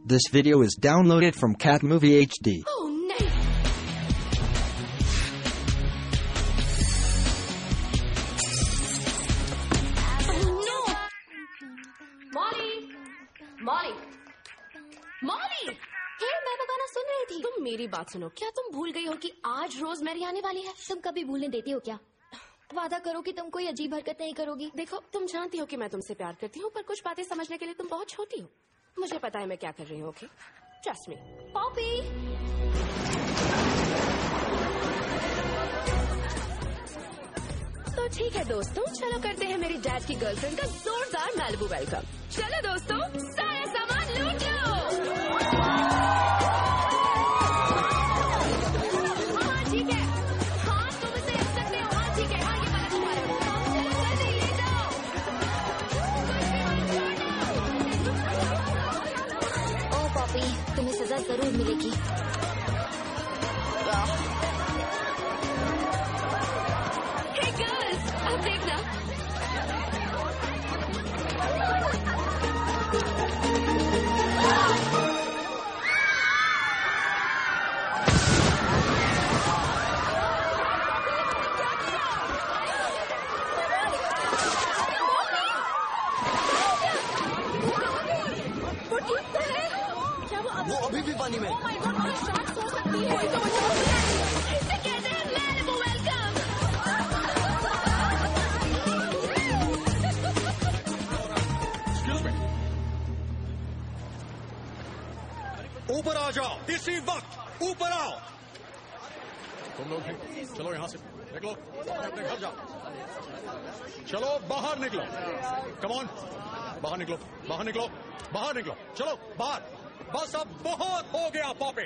This video is downloaded from Cat Movie HD. Oh, no! Oh, no! Molly! Molly! Molly! मैं वो गाना सुन रही थी। तुम मेरी बात सुनो, क्या तुम भूल गई हो कि आज रोजमेरी आने वाली है? तुम कभी भूलने देती हो क्या? वादा करो कि तुम कोई अजीब हरकत नहीं करोगी। देखो, तुम जानती हो कि मैं तुमसे प्यार करती हूँ, पर कुछ बातें समझने के लिए तुम बहुत छोटी हो। मुझे पता है मैं क्या कर रही हूँ, ओके? Trust me. पॉपी! तो ठीक है दोस्तों, चलो करते हैं मेरी डैड की गर्लफ्रेंड का जोरदार मैलिबू वेलकम। चलो दोस्तों, सारा सामान लूट लो। हाँ ठीक है, हाँ तुम इसे रख सकते हो। हाँ ठीक है, हाँ ये वाला तुम्हारा है। चलो जल्दी ले जाओ। ओ पॉपी, तुम्हें सजा जरूर मिलेगी। हे गर्ल्स, अब देखना। वो अभी भी पानी में। इसे कहते हैं मैलिबू वेलकम। ऊपर आ जाओ, इसी वक्त ऊपर आओ। तुम लोग चलो यहाँ से निकलो, अपने घर जाओ। चलो बाहर निकलो, कम ऑन, बाहर निकलो, बाहर निकलो, बाहर निकलो, चलो बाहर। बस अब बहुत हो गया पॉपी,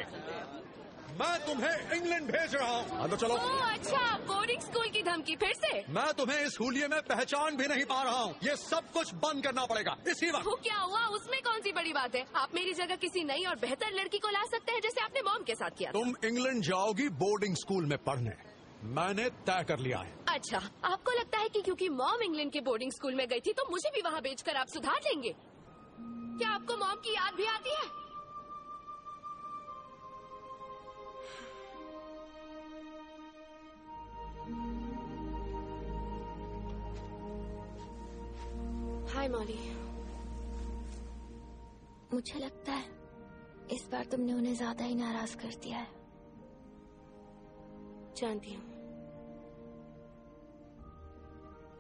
मैं तुम्हें इंग्लैंड भेज रहा हूँ। अंदर चलो। ओह अच्छा, बोर्डिंग स्कूल की धमकी फिर से? मैं तुम्हें इस हुलिये में पहचान भी नहीं पा रहा हूँ। ये सब कुछ बंद करना पड़ेगा इसी वक्त। वो क्या हुआ, उसमें कौन सी बड़ी बात है? आप मेरी जगह किसी नई और बेहतर लड़की को ला सकते हैं, जैसे आपने मॉम के साथ किया। तुम इंग्लैंड जाओगी बोर्डिंग स्कूल में पढ़ने, मैंने तय कर लिया है। अच्छा, आपको लगता है कि क्योंकि मॉम इंग्लैंड के बोर्डिंग स्कूल में गई थी तो मुझे भी वहाँ भेजकर आप सुधार लेंगे? क्या आपको मॉम की याद भी आती है? हाय मॉली। मुझे लगता है इस बार तुमने उन्हें ज्यादा ही नाराज कर दिया है। जानती हूँ,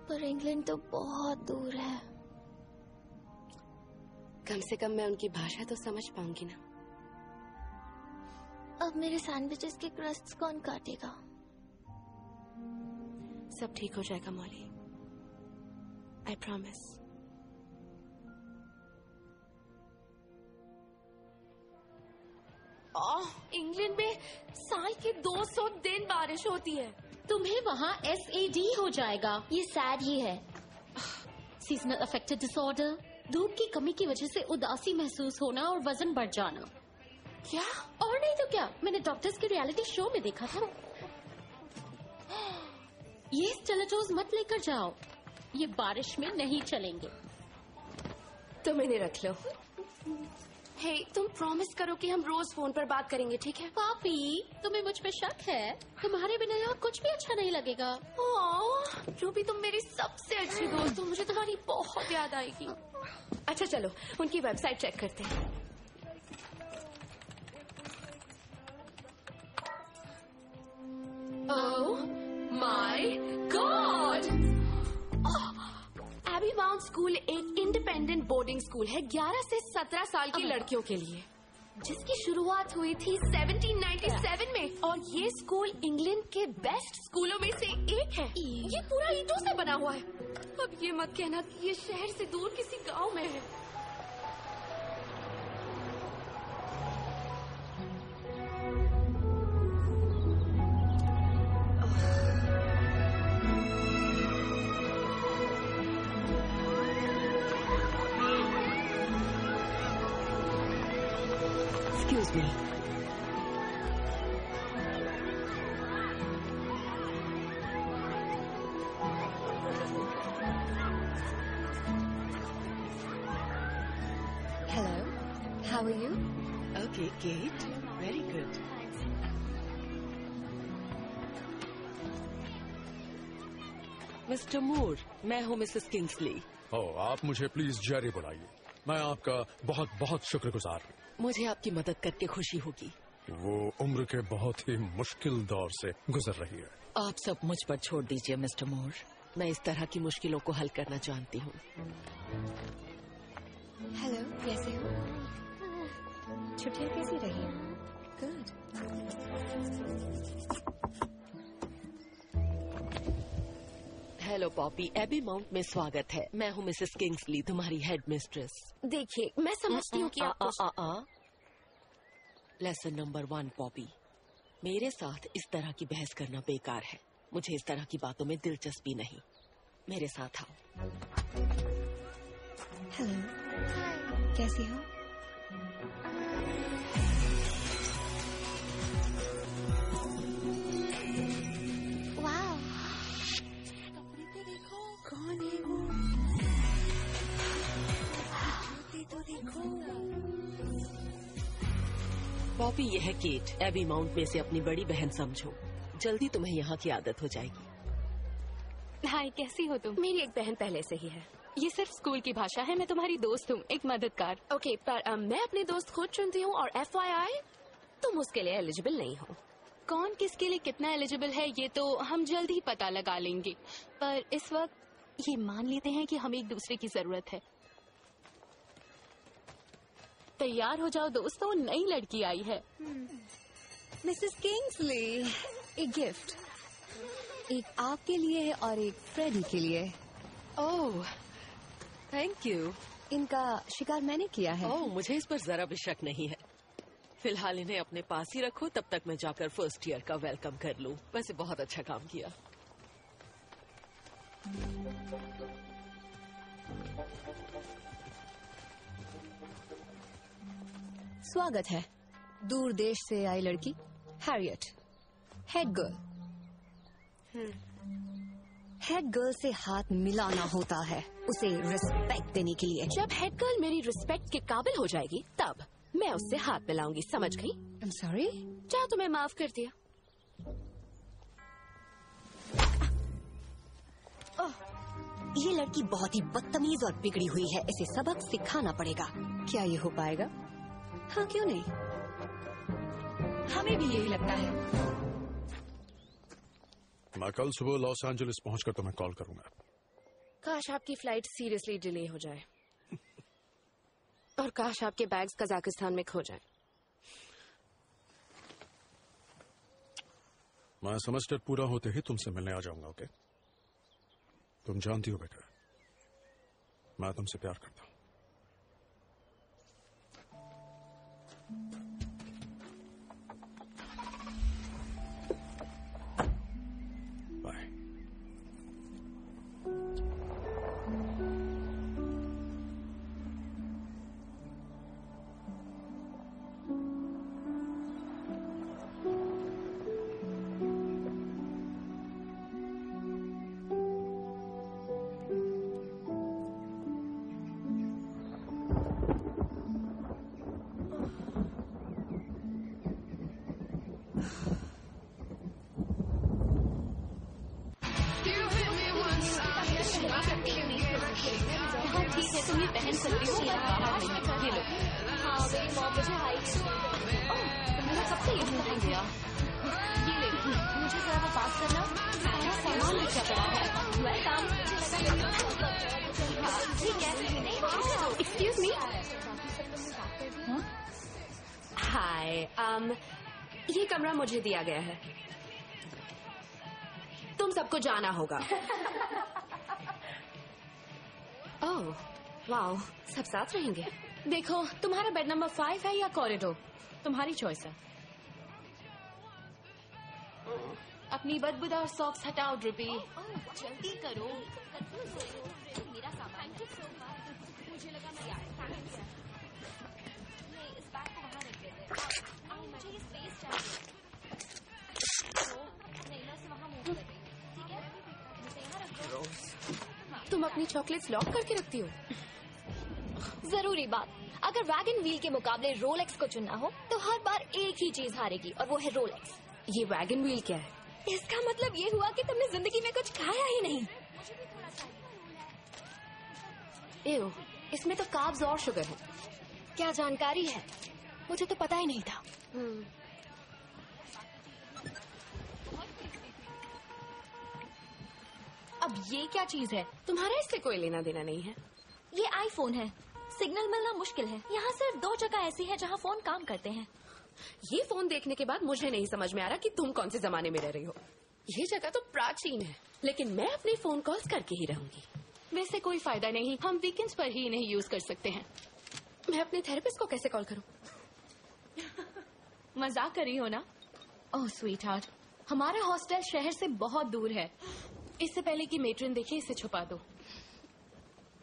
पर इंग्लैंड तो बहुत दूर है। कम से कम मैं उनकी भाषा तो समझ पाऊंगी ना। अब मेरे सैंडविचेस के क्रस्ट कौन काटेगा? सब ठीक हो जाएगा मॉली, आई प्रॉमिस। इंग्लैंड में साल के 200 दिन बारिश होती है। तुम्हें वहाँ SAD हो जाएगा। ये सैड ही है। सीजनल अफेक्टिव डिसऑर्डर, धूप की कमी की वजह से उदासी महसूस होना और वजन बढ़ जाना। क्या? और नहीं तो क्या, मैंने डॉक्टर्स के रियलिटी शो में देखा था। ये स्टिलेटोस मत लेकर जाओ, ये बारिश में नहीं चलेंगे। तुम इन्हें रख लो। हे, तुम प्रॉमिस करो कि हम रोज फोन पर बात करेंगे, ठीक है? पापी, तुम्हें मुझ पे शक है? तुम्हारे बिना यहाँ कुछ भी अच्छा नहीं लगेगा। रूबी, तुम मेरी सबसे अच्छी दोस्त हो, मुझे तुम्हारी बहुत याद आएगी। अच्छा चलो, उनकी वेबसाइट चेक करते हैं। Oh my God! Abbey Mount School एक इंडिपेंडेंट बोर्डिंग स्कूल है 11 से 17 साल की लड़कियों के लिए, जिसकी शुरुआत हुई थी 1797 में, और ये स्कूल इंग्लैंड के बेस्ट स्कूलों में से एक है। ये पूरा ईंटों से बना हुआ है। अब ये मत कहना कि ये शहर से दूर किसी गांव में है। Excuse me. Hello, how are you? Okay, Kate. Very good. Mr Moore, मैं हूँ मिसेस किंग्सली। आप मुझे प्लीज जेरी बुलाइए। मैं आपका बहुत बहुत शुक्रगुजार हूँ। मुझे आपकी मदद करके खुशी होगी। वो उम्र के बहुत ही मुश्किल दौर से गुजर रही है। आप सब मुझ पर छोड़ दीजिए मिस्टर मूर, मैं इस तरह की मुश्किलों को हल करना जानती हूँ। हेलो, कैसे हो? छुट्टियाँ कैसी रही? Good. Hello Poppy, Abbey Mount में स्वागत है। मैं हूँ मिसेस किंग्सली, तुम्हारी हेड मिस्ट्रेस। देखिए, मैं समझती हूँ कि आप लेसन नंबर 1 पॉपी, मेरे साथ इस तरह की बहस करना बेकार है। मुझे इस तरह की बातों में दिलचस्पी नहीं। मेरे साथ आओ। हेलो, कैसी हो? वाह, कौन है वो? तो देखो। पॉपी, यह है केट। एबी माउंट में से अपनी बड़ी बहन समझो। जल्दी तुम्हें यहाँ की आदत हो जाएगी। हाय, कैसी हो तुम? मेरी एक बहन पहले से ही है। ये सिर्फ स्कूल की भाषा है। मैं तुम्हारी दोस्त हूँ, एक मददगार। ओके, पर मैं अपने दोस्त खुद चुनती हूँ, और FYI, तुम उसके लिए एलिजिबल नहीं हो। कौन किसके लिए कितना एलिजिबल है ये तो हम जल्द ही पता लगा लेंगे, पर इस वक्त ये मान लेते हैं कि हमें एक दूसरे की जरूरत है। तैयार हो जाओ दोस्तों, नई लड़की आई है। मिसेस किंग्सली, एक गिफ्ट, एक आपके लिए और एक फ्रेडी के लिए। ओह, थैंक यू। इनका शिकार मैंने किया है। ओह, मुझे इस पर जरा भी शक नहीं है। फिलहाल इन्हें अपने पास ही रखो, तब तक मैं जाकर फर्स्ट ईयर का वेलकम कर लूं। वैसे बहुत अच्छा काम किया। स्वागत है दूर देश से आई लड़की Harriet, head girl. Head girl से हाथ मिलाना होता है उसे रिस्पेक्ट देने के लिए। जब हेड गर्ल मेरी रिस्पेक्ट के काबिल हो जाएगी, तब मैं उससे हाथ मिलाऊंगी, समझ गई? I am sorry. चाह तुम्हें माफ कर दिया। ये लड़की बहुत ही बदतमीज और बिगड़ी हुई है, इसे सबक सिखाना पड़ेगा। क्या ये हो पाएगा? हाँ, क्यों नहीं, हमें भी यही लगता है। मैं कल सुबह लॉस एंजलिस पहुंचकर तुम्हें कॉल करूंगा। काश आपकी फ्लाइट सीरियसली डिले हो जाए, और काश आपके बैग्स कजाकिस्तान में खो जाए। मैं सेमेस्टर पूरा होते ही तुमसे मिलने आ जाऊंगा, ओके? तुम जानती हो बेटा, मैं तुमसे प्यार करता हूं। बाय। तुम ये पहन सकती हो पर बाहर नहीं। ये लो। हाँ मेरी मॉम मुझे हाइट तुमने कब से ये पहन लिया? ये ले मुझे जरा वो पास करना। सारा सामान नीचे पड़ा है। वेलकम। ठीक है। Excuse me. हाय ये कमरा मुझे दिया गया है, तुम सबको जाना होगा। ओह वाओ, सब साथ रहेंगे। देखो तुम्हारा बेड नंबर 5 है या कॉरिडोर, तुम्हारी चॉइस है। अपनी बदबूदार सॉक्स हटाओ ड्रिपी। जल्दी करो। मेरा सामान मुझे लगा मैं इस बैग को वहाँ रख देते हैं। मुझे ये स्पेस चाहिए। नहीं मैं उसे वहाँ मूव कर रही हूँ। ठीक है मुझे यहाँ रख दो। तुम अपनी चॉकलेट्स लॉक करके रखती हो? जरूरी बात, अगर वैगन व्हील के मुकाबले रोलेक्स को चुनना हो तो हर बार एक ही चीज हारेगी और वो है रोलेक्स। ये वैगन व्हील क्या है? इसका मतलब ये हुआ कि तुमने जिंदगी में कुछ खाया ही नहीं। एव, इसमें तो कार्ब्स और शुगर है। क्या जानकारी है, मुझे तो पता ही नहीं था। अब ये क्या चीज है? तुम्हारा इससे कोई लेना देना नहीं है। ये आईफोन है, सिग्नल मिलना मुश्किल है। यहाँ सिर्फ 2 जगह ऐसी है जहाँ फोन काम करते हैं। ये फोन देखने के बाद मुझे नहीं समझ में आ रहा कि तुम कौन से जमाने में रह रही हो। ये जगह तो प्राचीन है, लेकिन मैं अपने फोन कॉल्स करके ही रहूंगी। वैसे कोई फायदा नहीं, हम वीकेंड्स पर ही इन्हें यूज कर सकते हैं। मैं अपने थेरेपिस्ट को कैसे कॉल करूं? मजाक कर रही हो ना? ओह स्वीट हार्ट, हमारा हॉस्टल शहर से बहुत दूर है। इससे पहले कि मेट्रन देखे इसे छुपा दो।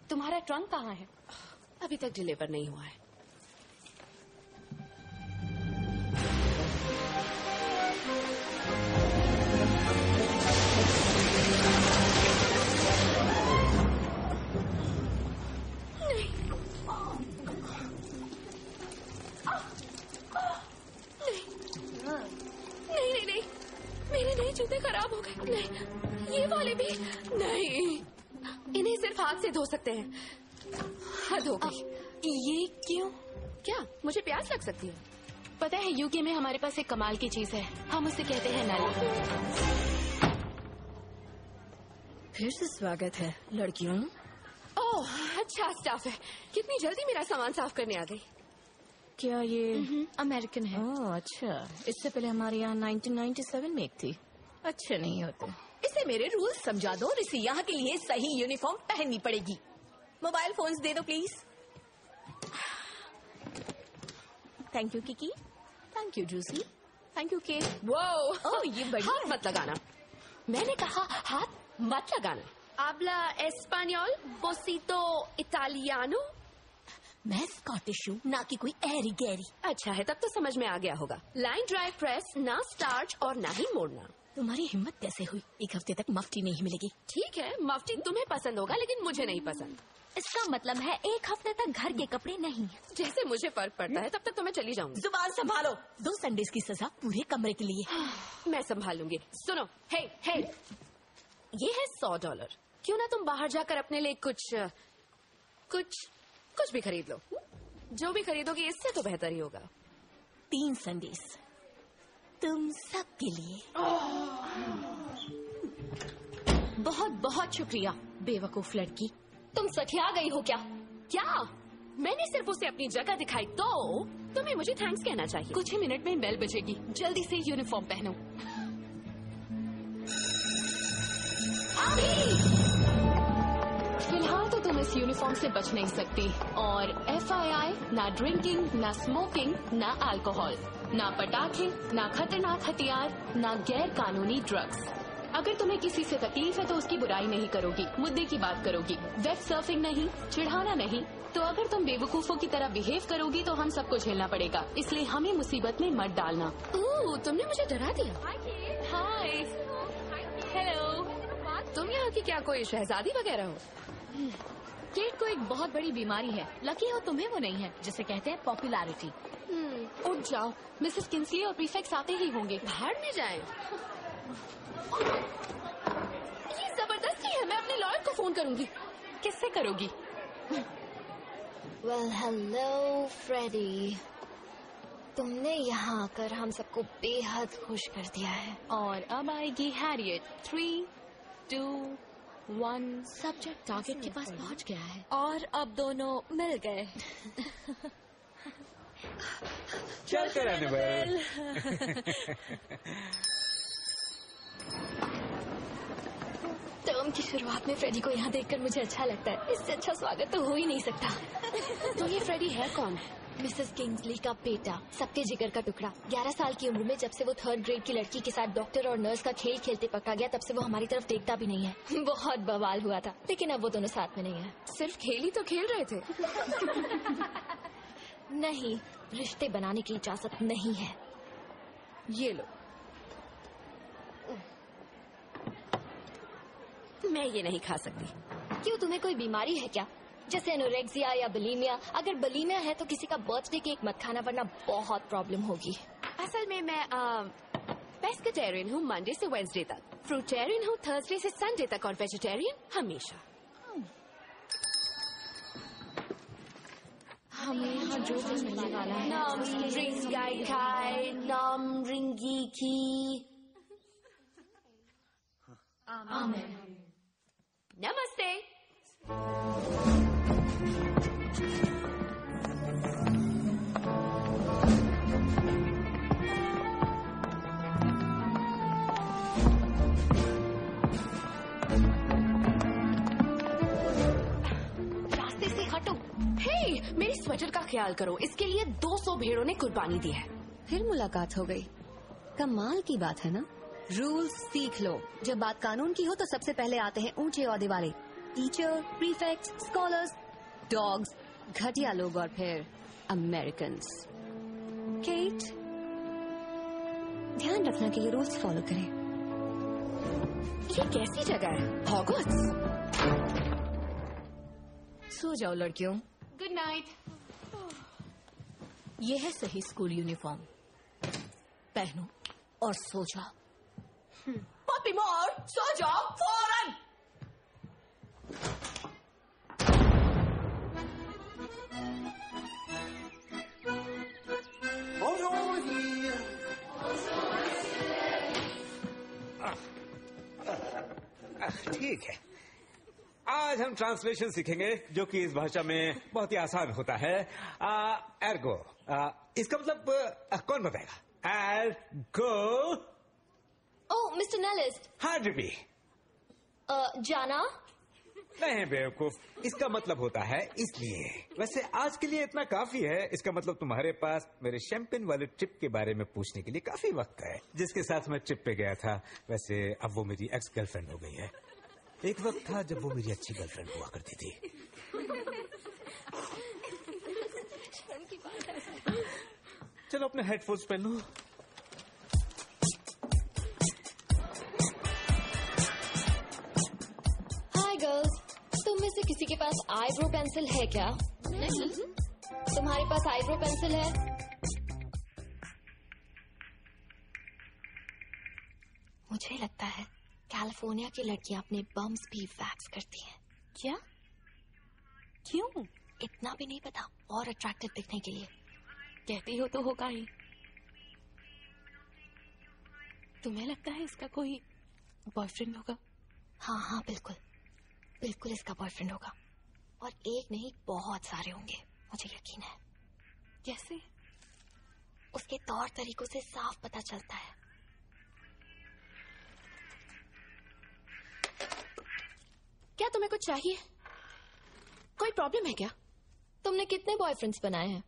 तुम्हारा ट्रंक कहाँ है? अभी तक डिलीवर नहीं हुआ है। नहीं, मेरे नए जूते खराब हो गए। नहीं, ये वाले भी नहीं। इन्हें सिर्फ हाथ से धो सकते हैं। हद हो गई। ये क्यों? क्या मुझे प्यास लग सकती है? पता है यूके में हमारे पास एक कमाल की चीज है, हम उसे कहते हैं नल। फिर से स्वागत है लड़कियों। ओह अच्छा स्टाफ है। कितनी जल्दी मेरा सामान साफ करने आ गई। क्या ये अमेरिकन है। ओह अच्छा, इससे पहले हमारे यहाँ 1997 में एक थी। अच्छे नहीं होते। इसे मेरे रूल्स समझा दो और इसे यहाँ के लिए सही यूनिफॉर्म पहननी पड़ेगी। मोबाइल फोन्स दे दो please. Thank you Kiki. Thank you juicy. Thank you के। वो ओह ये बढ़िया। हाथ मत लगाना। मैंने कहा हाथ मत लगाना। आबला एस्पानियोल पोसितो इटालियानो। मैं स्कॉटिश हूँ, ना कि कोई एरी गैरी। अच्छा है, तब तो समझ में आ गया होगा। लाइन ड्राइव प्रेस, ना स्टार्च और ना ही मोड़ना। तुम्हारी हिम्मत कैसे हुई? एक हफ्ते तक मफ्ती नहीं मिलेगी। ठीक है, मफ्ती तुम्हें पसंद होगा लेकिन मुझे नहीं पसंद। इसका मतलब है 1 हफ्ते तक घर के कपड़े नहीं। जैसे मुझे फर्क पड़ता है तब तक तो मैं चली जाऊंगी। जुबान संभालो। 2 संडेज की सजा पूरे कमरे के लिए। मैं संभालूंगी। सुनो, हे ये है $100। क्यों ना तुम बाहर जाकर अपने लिए कुछ भी खरीद लो। जो भी खरीदोगी इससे तो बेहतर ही होगा। 3 संडेज तुम सबके लिए। बहुत बहुत शुक्रिया बेवकूफ लड़की। तुम सठिया गई हो क्या? क्या? मैंने सिर्फ उसे अपनी जगह दिखाई तो तुम्हें मुझे थैंक्स कहना चाहिए। कुछ ही मिनट में बेल बजेगी, जल्दी से यूनिफॉर्म पहनो। फिलहाल तो तुम इस यूनिफॉर्म से बच नहीं सकती। और FYI, ना ड्रिंकिंग, ना स्मोकिंग, ना अल्कोहल, ना पटाखे, ना खतरनाक हथियार, ना गैर कानूनी ड्रग्स। अगर तुम्हें किसी से तकलीफ है तो उसकी बुराई नहीं करोगी, मुद्दे की बात करोगी। वेब सर्फिंग नहीं, चिढ़ाना नहीं। तो अगर तुम बेवकूफों की तरह बिहेव करोगी तो हम सबको झेलना पड़ेगा, इसलिए हमें मुसीबत में मत डालना। तुमने मुझे डरा दिया। हाय, हेलो। तुम यहाँ की क्या कोई शहजादी वगैरह हो? केट को एक बहुत बड़ी बीमारी है, लकी हो तुम्हें वो नहीं है, जिसे कहते हैं पॉपुलैरिटी। उठ जाओ, मिसेस किंसली और प्रीफेक्ट्स आते ही होंगे। बाहर में जाएं। ये जबरदस्ती है। मैं अपने लॉयर को फोन करूंगी। किससे करोगी? वेल हेलो फ्रेडी, तुमने यहाँ आकर हम सबको बेहद खुश कर दिया है। और अब आएगी हैरियट। 3, 2, 1। सब्जेक्ट टारगेट के पास पहुँच गया है और अब दोनों मिल गए। चलते रहने वाले। टर्म की शुरुआत में फ्रेडी को यहाँ देखकर मुझे अच्छा लगता है। इससे अच्छा स्वागत तो हो ही नहीं सकता। तो ये फ्रेडी है कौन? मिसेस किंग्सली का बेटा, सबके जिगर का टुकड़ा। 11 साल की उम्र में जब से वो 3rd ग्रेड की लड़की के साथ डॉक्टर और नर्स का खेल खेलते पकड़ा गया, तब से वो हमारी तरफ देखता भी नहीं है। बहुत बवाल हुआ था, लेकिन अब वो दोनों साथ में नहीं है। सिर्फ खेल ही तो खेल रहे थे। नहीं, रिश्ते बनाने की इजाजत नहीं है। ये लो। मैं ये नहीं खा सकती। क्यों, तुम्हें कोई बीमारी है क्या, जैसे एनोरेक्सिया या बुलिमिया? अगर बुलिमिया है तो किसी का बर्थडे केक मत खाना, वरना बहुत प्रॉब्लम होगी। असल में मैं पेस्केटेरियन हूँ मंडे से वेडनेसडे तक, फ्रूटेरियन हूँ थर्सडे से संडे तक, और वेजिटेरियन हमेशा। हमें यहाँ जो कुछ मिलने वाला है, नाम रिंग गाय खाए, नाम रिंगी की। आमेन। नमस्ते। रास्ते से हटो। हे, मेरी स्वेटर का ख्याल करो, इसके लिए 200 भेड़ों ने कुर्बानी दी है। फिर मुलाकात हो गई। कमाल की बात है ना। रूल्स सीख लो। जब बात कानून की हो तो सबसे पहले आते हैं ऊंचे ओहदे वाले, टीचर, प्रीफेक्ट्स, स्कॉलर्स, डॉग्स, घटिया लोग और फिर अमेरिकन्स। केट, ध्यान रखना कि ये रूल्स फॉलो करें। ये कैसी जगह है? हॉगवर्ट्स। सो जाओ लड़कियों। Good night. ये है सही स्कूल यूनिफॉर्म, पहनो और सो जाओ। पॉपी मोर, सो जाओ फौरन। ठीक है, आज हम ट्रांसलेशन सीखेंगे, जो कि इस भाषा में बहुत ही आसान होता है। एर्गो, इसका मतलब कौन बताएगा? एर्गो। ओह, मिस्टर नेलिस्ट। हाँ डिबी। जाना? नहीं बेवकूफ, इसका मतलब होता है इसलिए। वैसे आज के लिए इतना काफी है। इसका मतलब तुम्हारे पास मेरे शैंपेन वाले ट्रिप के बारे में पूछने के लिए काफी वक्त है, जिसके साथ मैं ट्रिप पे गया था। वैसे अब वो मेरी एक्स गर्लफ्रेंड हो गई है। एक वक्त था जब वो मेरी अच्छी गर्लफ्रेंड हुआ करती थी। चलो अपने हेडफोन्स पहन लो। हाय गर्ल्स, तुम में से किसी के पास आईब्रो पेंसिल है क्या? नहीं। तुम्हारे पास आईब्रो पेंसिल है? मुझे लगता है कैलिफोर्निया की लड़कियां अपने बम्स भी वैक्स करती हैं। क्या? क्यों? इतना भी नहीं पता, और अट्रैक्टिव दिखने के लिए। कहती हो तो होगा ही। तुम्हें लगता है इसका कोई बॉयफ्रेंड होगा? हाँ हाँ, बिल्कुल बिल्कुल इसका बॉयफ्रेंड होगा, और एक नहीं बहुत सारे होंगे, मुझे यकीन है। कैसे? उसके तौर तरीकों से साफ पता चलता है। क्या तुम्हें कुछ चाहिए? कोई प्रॉब्लम है क्या? तुमने कितने बॉयफ्रेंड्स बनाए हैं?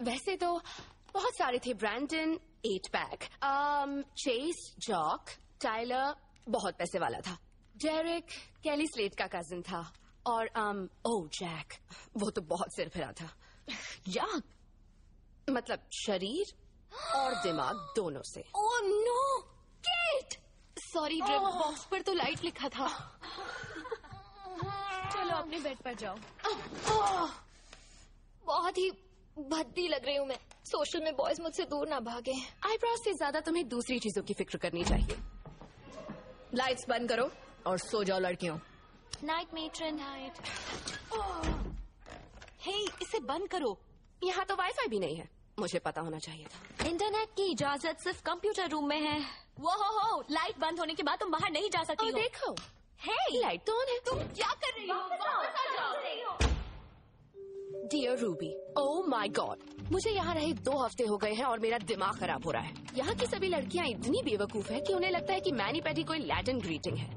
वैसे तो बहुत सारे थे। Brandon 8 pack, Chase, Jock, Tyler बहुत पैसे वाला था, डेरिक कैली स्लेट का कजिन था, और जैक, वो तो बहुत सिर फिरा था। या मतलब शरीर और दिमाग दोनों से। Oh no, Kate! Sorry, drink box पर तो लाइट लिखा था। चलो अपने बेड पर जाओ। बहुत ही भद्दी लग रही हूँ मैं। सोशल में बॉयज मुझसे दूर ना भागे। आईब्रोज से ज्यादा तुम्हें दूसरी चीजों की फिक्र करनी चाहिए। लाइट्स बंद करो और सो जाओ लड़कियों। Night matron. नाइट। हे, इसे बंद करो। यहाँ तो वाईफाई भी नहीं है। मुझे पता होना चाहिए था। इंटरनेट की इजाजत सिर्फ कंप्यूटर रूम में है। वो हो, लाइट बंद होने के बाद तुम बाहर नहीं जा सकती हो। देखो, हे, लाइट तो ऑन है। तुम क्या कर रही हो? Dear Ruby, oh my God, मुझे यहाँ रहे 2 हफ्ते हो गए हैं और मेरा दिमाग खराब हो रहा है। यहाँ की सभी लड़कियाँ इतनी बेवकूफ है कि उन्हें लगता है कि मैनी पैडी कोई लैटिन ग्रीटिंग है।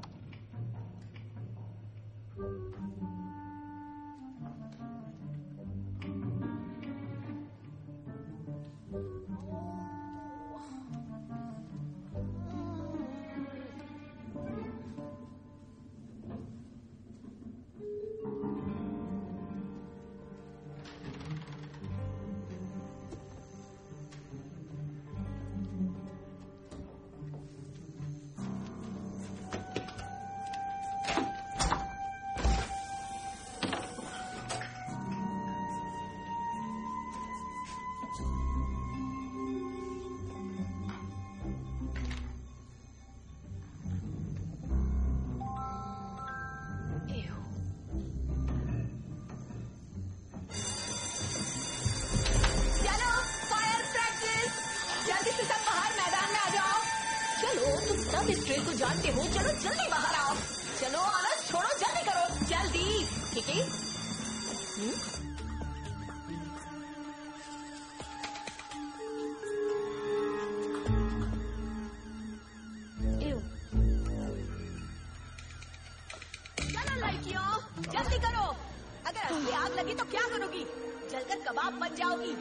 इस ट्रेन को जानते हो, चलो जल्दी बाहर आओ। चलो आलस छोड़ो, जल्दी करो, जल्दी। ठीक है? चलो लड़कियों, जल्दी करो। अगर असली आग लगी तो क्या करोगी? जलकर कबाब बन जाओगी।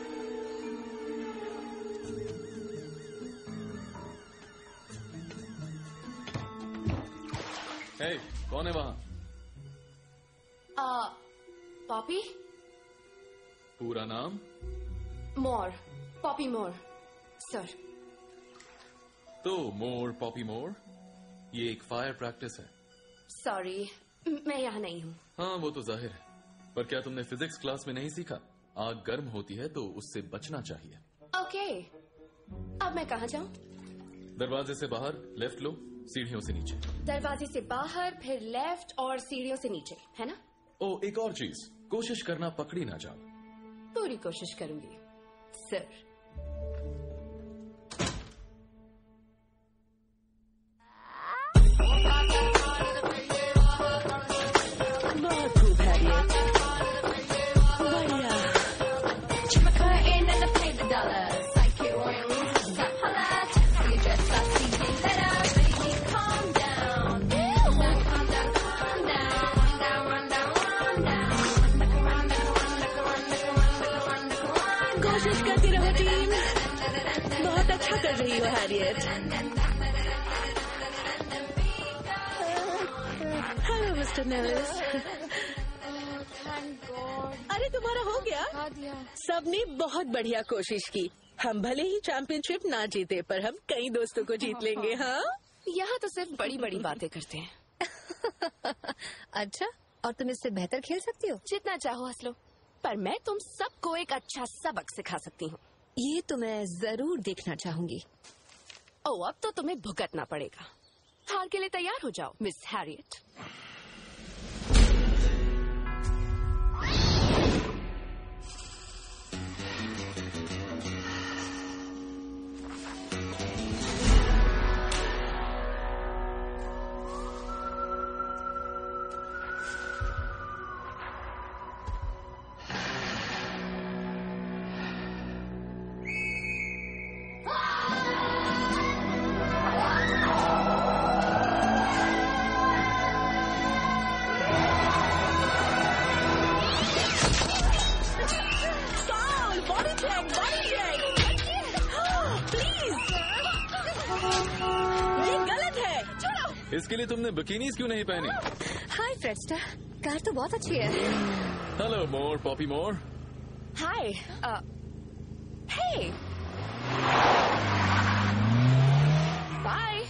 Hey, कौन है वहाँ? पॉपी? पूरा नाम? मोर, पॉपी मोर, सर। तो मोर, पॉपी मोर, ये एक फायर प्रैक्टिस है। सॉरी, मैं यहाँ नहीं हूँ। हाँ, वो तो जाहिर है। पर क्या तुमने फिजिक्स क्लास में नहीं सीखा? आग गर्म होती है तो उससे बचना चाहिए। ओके, अब मैं कहाँ जाऊँ? दरवाजे से बाहर लेफ्ट लो, सीढ़ियों से नीचे। दरवाजे से बाहर, फिर लेफ्ट और सीढ़ियों से नीचे, है ना? ओ, एक और चीज, कोशिश करना पकड़ी ना जाओ। पूरी कोशिश करूंगी, सर। बहुत खूब हैरियत, बढ़िया। कोशिश करती रहो टीम, बहुत अच्छा कर रही हो हैरियत। Hello mister नेविस। अरे तुम्हारा हो गया? सबने बहुत बढ़िया कोशिश की। हम भले ही चैंपियनशिप ना जीते, पर हम कई दोस्तों को जीत लेंगे। हाँ, यहाँ तो सिर्फ बड़ी बड़ी बातें करते हैं। अच्छा, और तुम इससे बेहतर खेल सकती हो? जितना चाहो हंस लो, पर मैं तुम सबको एक अच्छा सबक सिखा सकती हूँ। ये तो मैं जरूर देखना चाहूंगी। अब तो तुम्हें भुगतना पड़ेगा। हार के लिए तैयार हो जाओ, मिस हैरियट। इसके लिए तुमने बिकिनीज क्यों नहीं पहनी? हाय फ्रेडस्टर, कार तो बहुत अच्छी है। हेलो मोर, पॉपी मोर। हाय, हे, बाय।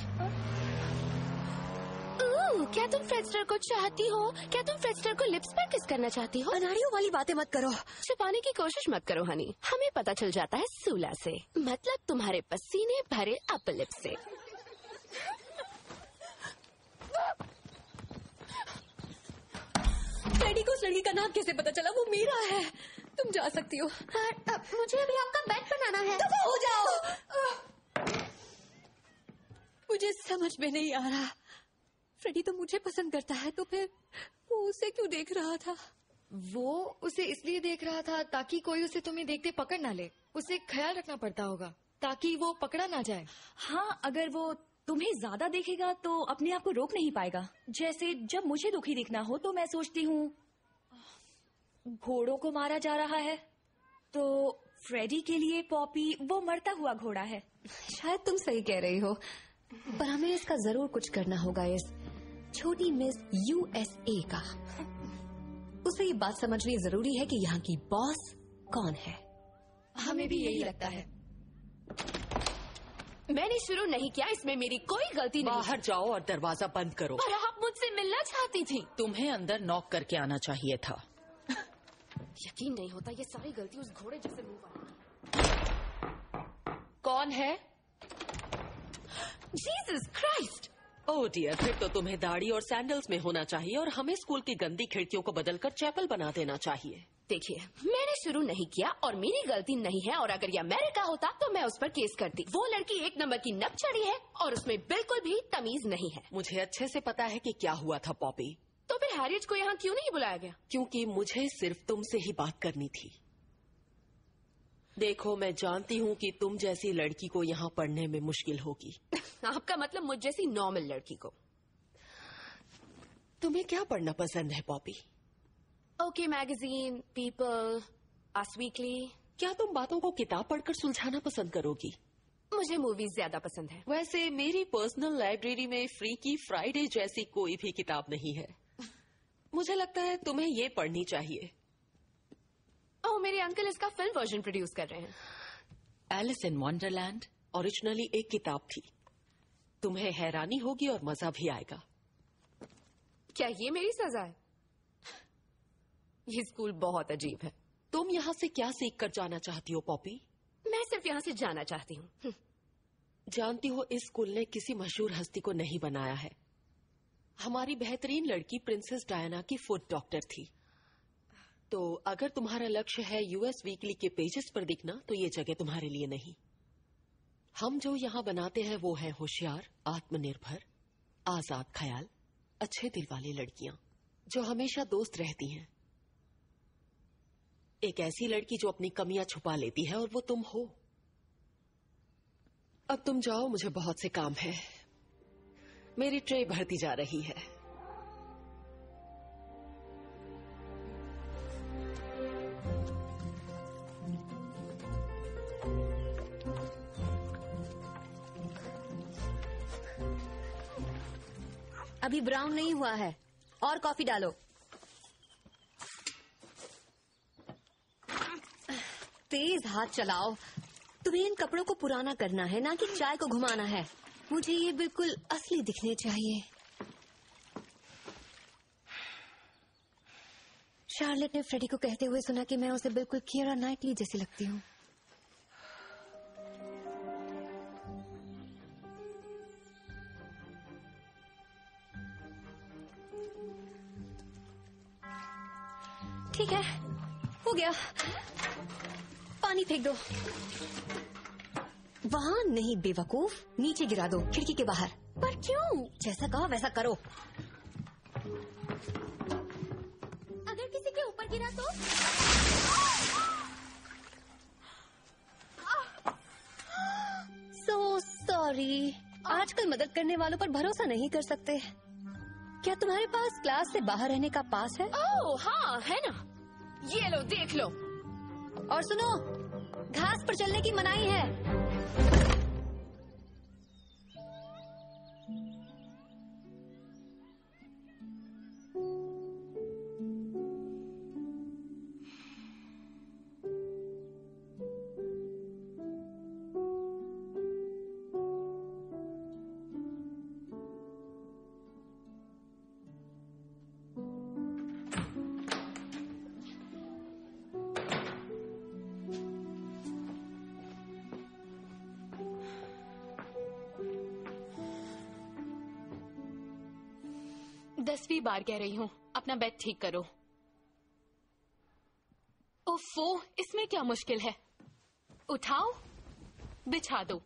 क्या तुम फ्रेडस्टर को चाहती हो? क्या तुम फ्रेडस्टर को लिप्स पर किस करना चाहती हो? अनाड़ियों वाली बातें मत करो। छुपाने की कोशिश मत करो हनी, हमें पता चल जाता है सूला से, मतलब तुम्हारे पसीने भरे अपर लिप से। फ्रेडी को लड़की का नाम कैसे पता चला? वो मीरा है। तुम जा सकती हो। पर मुझे अभी आपका बेड बनाना है। तो हो जाओ। मुझे समझ में नहीं आ रहा। फ्रेडी तो मुझे पसंद करता है, तो फिर वो उसे क्यों देख रहा था? वो उसे इसलिए देख रहा था ताकि कोई उसे तुम्हें देखते पकड़ ना ले। उसे ख्याल रखना पड़ता होगा ताकि वो पकड़ा ना जाए। हाँ, अगर वो तुम्हें ज्यादा देखेगा तो अपने आप को रोक नहीं पाएगा। जैसे जब मुझे दुखी दिखना हो तो मैं सोचती हूँ घोड़ों को मारा जा रहा है, तो फ्रेडी के लिए पॉपी वो मरता हुआ घोड़ा है। शायद तुम सही कह रही हो, पर हमें इसका जरूर कुछ करना होगा इस छोटी मिस USA का। उसे ये बात समझनी जरूरी है कि यहाँ की बॉस कौन है। हमें भी यही लगता है। मैंने शुरू नहीं किया, इसमें मेरी कोई गलती नहीं। बाहर जाओ और दरवाजा बंद करो। पर आप मुझसे मिलना चाहती थी। तुम्हें अंदर नॉक करके आना चाहिए था। यकीन नहीं होता, ये सारी गलती उस घोड़े जैसे मुंह पर। कौन है? Jesus Christ! ओह डियर, फिर तो तुम्हें दाढ़ी और सैंडल्स में होना चाहिए और हमें स्कूल की गंदी खिड़कियों को बदलकर चैपल बना देना चाहिए। देखिए, मैंने शुरू नहीं किया और मेरी गलती नहीं है, और अगर ये अमेरिका होता तो मैं उस पर केस करती। वो लड़की 1 नंबर की नकचढ़ी है और उसमें बिल्कुल भी तमीज नहीं है। मुझे अच्छे से पता है कि क्या हुआ था पॉपी। तो फिर हैरियट को यहाँ क्यों नहीं बुलाया गया? क्योंकि मुझे सिर्फ तुमसे ही बात करनी थी। देखो, मैं जानती हूँ कि तुम जैसी लड़की को यहाँ पढ़ने में मुश्किल होगी। आपका मतलब मुझ जैसी नॉर्मल लड़की को। तुम्हें क्या पढ़ना पसंद है पॉपी? ओके मैगजीन, पीपल, अस वीकली। क्या तुम बातों को किताब पढ़कर सुलझाना पसंद करोगी? मुझे मूवीज ज्यादा पसंद है। वैसे मेरी पर्सनल लाइब्रेरी में फ्रीकी फ्राइडे जैसी कोई भी किताब नहीं है। मुझे लगता है तुम्हें ये पढ़नी चाहिए। ओह, मेरे अंकल इसका फिल्म वर्जन प्रोड्यूस कर रहे हैं। एलिस इन वंडरलैंड ओरिजिनली एक किताब थी। तुम्हें हैरानी होगी और मजा भी आएगा। क्या ये मेरी सजा है? ये स्कूल बहुत अजीब है। तुम यहाँ से क्या सीख कर जाना चाहती हो पॉपी? मैं सिर्फ यहाँ से जाना चाहती हूँ। जानती हो, इस स्कूल ने किसी मशहूर हस्ती को नहीं बनाया है। हमारी बेहतरीन लड़की प्रिंसेस डायना की फुट डॉक्टर थी। तो अगर तुम्हारा लक्ष्य है US वीकली के पेजेस पर दिखना, तो ये जगह तुम्हारे लिए नहीं। हम जो यहाँ बनाते हैं वो है होशियार, आत्मनिर्भर, आजाद ख्याल, अच्छे दिल वाली लड़कियां जो हमेशा दोस्त रहती हैं। एक ऐसी लड़की जो अपनी कमियां छुपा लेती है, और वो तुम हो। अब तुम जाओ, मुझे बहुत से काम है। मेरी ट्रे भरती जा रही है। अभी ब्राउन नहीं हुआ है, और कॉफी डालो। तेज हाथ चलाओ। तुम्हें इन कपड़ों को पुराना करना है, ना कि चाय को घुमाना है। मुझे ये बिल्कुल असली दिखने चाहिए। शार्लेट ने फ्रेडी को कहते हुए सुना कि मैं उसे बिल्कुल कीरा नाइटली जैसी लगती हूँ। ठीक है, हो गया। पानी फेंक दो। वहाँ नहीं बेवकूफ, नीचे गिरा दो, खिड़की के बाहर। पर क्यों? जैसा कहा वैसा करो। अगर किसी के ऊपर गिरा तो? So sorry. आजकल मदद करने वालों पर भरोसा नहीं कर सकते। क्या तुम्हारे पास क्लास से बाहर रहने का पास है? ओह हाँ, है ना। ये लो, देख लो। और सुनो, घास पर चलने की मनाही है। दसवीं बार कह रही हूँ, अपना बेड ठीक करो। ओफो, इसमें क्या मुश्किल है? उठाओ, बिछा दो,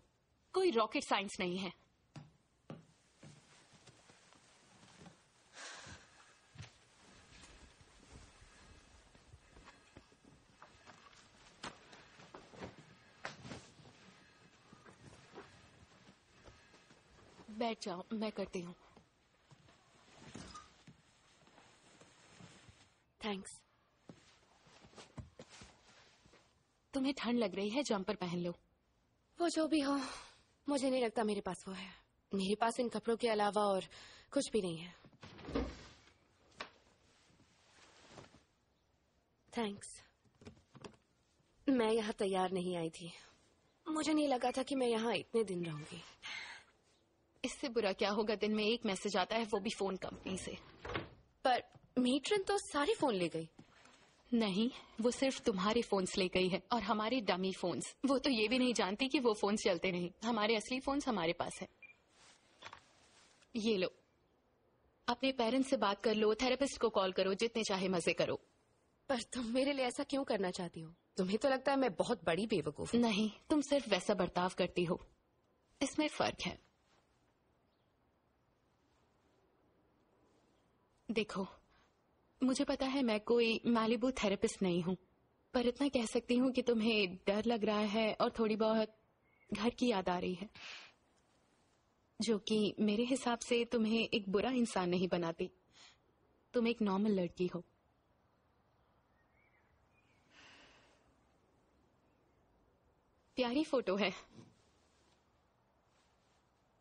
कोई रॉकेट साइंस नहीं है। बैठ जाओ, मैं करती हूँ। थैंक्स। तुम्हें ठंड लग रही है, जंपर पहन लो। वो जो भी हो, मुझे नहीं लगता मेरे पास वो है। मेरे पास इन कपड़ों के अलावा और कुछ भी नहीं है। थैंक्स। मैं यहाँ तैयार नहीं आई थी। मुझे नहीं लगा था कि मैं यहाँ इतने दिन रहूंगी। इससे बुरा क्या होगा, दिन में एक मैसेज आता है, वो भी फोन कंपनी से। पर मेट्रन तो सारे फोन ले गई। नहीं, वो सिर्फ तुम्हारे फोन्स ले गई है और हमारे डमी फोन्स। वो तो ये भी नहीं जानती कि वो फोन्स चलते नहीं। हमारे असली फोन्स हमारे पास है। ये लो, अपने पेरेंट्स से बात कर लो, थेरेपिस्ट को कॉल करो, जितने चाहे मजे करो। पर तुम मेरे लिए ऐसा क्यों करना चाहती हो? तुम्हें तो लगता है मैं बहुत बड़ी बेवकूफ। नहीं, तुम सिर्फ वैसा बर्ताव करती हो, इसमें फर्क है। देखो, मुझे पता है मैं कोई मैलिबू थेरेपिस्ट नहीं हूँ, पर इतना कह सकती हूँ कि तुम्हें डर लग रहा है और थोड़ी बहुत घर की याद आ रही है, जो कि मेरे हिसाब से तुम्हें एक बुरा इंसान नहीं बनाती। तुम एक नॉर्मल लड़की हो। प्यारी फोटो है।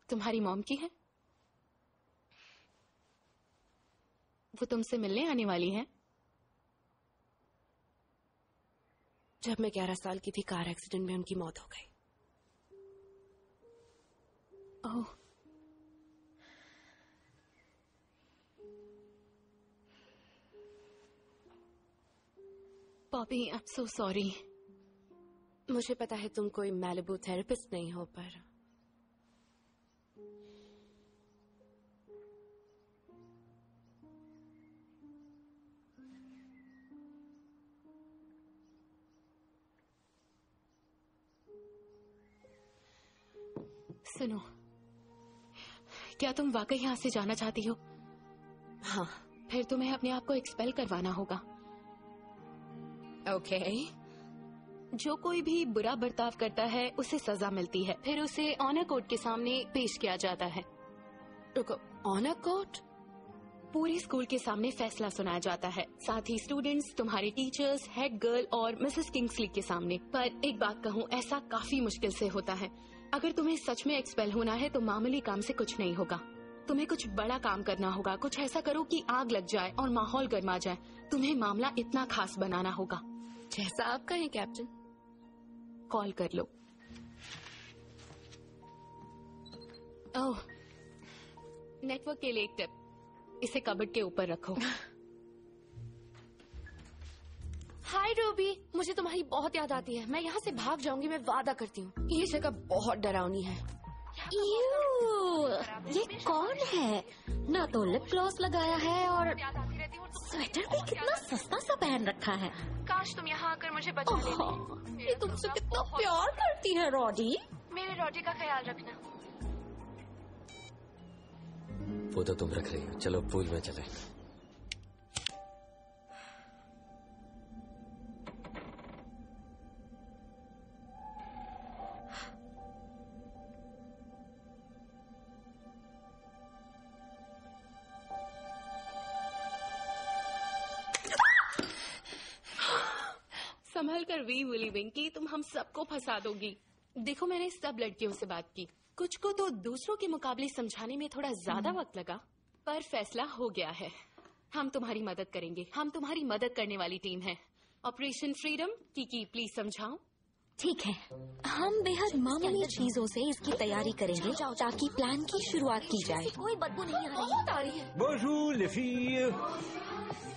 तुम्हारी मॉम की है? वो तुमसे मिलने आने वाली हैं? जब मैं 11 साल की थी, कार एक्सीडेंट में उनकी मौत हो गई। Oh, Poppy, I am so sorry. मुझे पता है तुम कोई मैलिबू थेरेपिस्ट नहीं हो, पर सुनो, क्या तुम वाकई यहाँ से जाना चाहती हो? हाँ। फिर तुम्हें अपने आप को एक्सपेल करवाना होगा। ओके। जो कोई भी बुरा बर्ताव करता है उसे सजा मिलती है, फिर उसे ऑनर कोर्ट के सामने पेश किया जाता है। रुको, ऑनर कोर्ट? पूरे स्कूल के सामने फैसला सुनाया जाता है, साथ ही स्टूडेंट्स, तुम्हारे टीचर्स, हेड गर्ल और मिसेस किंग्सली के सामने। पर एक बात कहूँ, ऐसा काफी मुश्किल से होता है। अगर तुम्हें सच में एक्सपेल होना है तो मामूली काम से कुछ नहीं होगा। तुम्हें कुछ बड़ा काम करना होगा। कुछ ऐसा करो कि आग लग जाए और माहौल गर्मा जाए। तुम्हें मामला इतना खास बनाना होगा। जैसा आपका है कैप्टन। कॉल कर लो। ओह, नेटवर्क के लिए एक टिप, इसे कबर्ड के ऊपर रखो। हाय रूबी, मुझे तुम्हारी बहुत याद आती है। मैं यहाँ से भाग जाऊंगी, मैं वादा करती हूँ। ये जगह बहुत डरावनी है। ये कौन है? ना तो लिप ग्लॉस लगाया है और स्वेटर भी कितना सस्ता सा पहन रखा है। काश तुम यहाँ आकर मुझे बचा लेती। ये तुमसे कितना प्यार करती है रॉडी। मेरे रॉडी का ख्याल रखना। वो तो तुम रख रही हो। चलो पूल में चले। संभल कर वी विली विंकी, तुम हम सबको फंसा दोगी। देखो, मैंने सब लड़कियों से बात की, कुछ को तो दूसरों के मुकाबले समझाने में थोड़ा ज्यादा वक्त लगा, पर फैसला हो गया है। हम तुम्हारी मदद करेंगे। हम तुम्हारी मदद करने वाली टीम है। Operation freedom. की प्लीज समझाओ। ठीक है, हम बेहद मामूली चीजों से इसकी तैयारी करेंगे ताकि प्लान की शुरुआत की जाए। कोई बदबू नहीं आ रही है। बोनजूर les filles।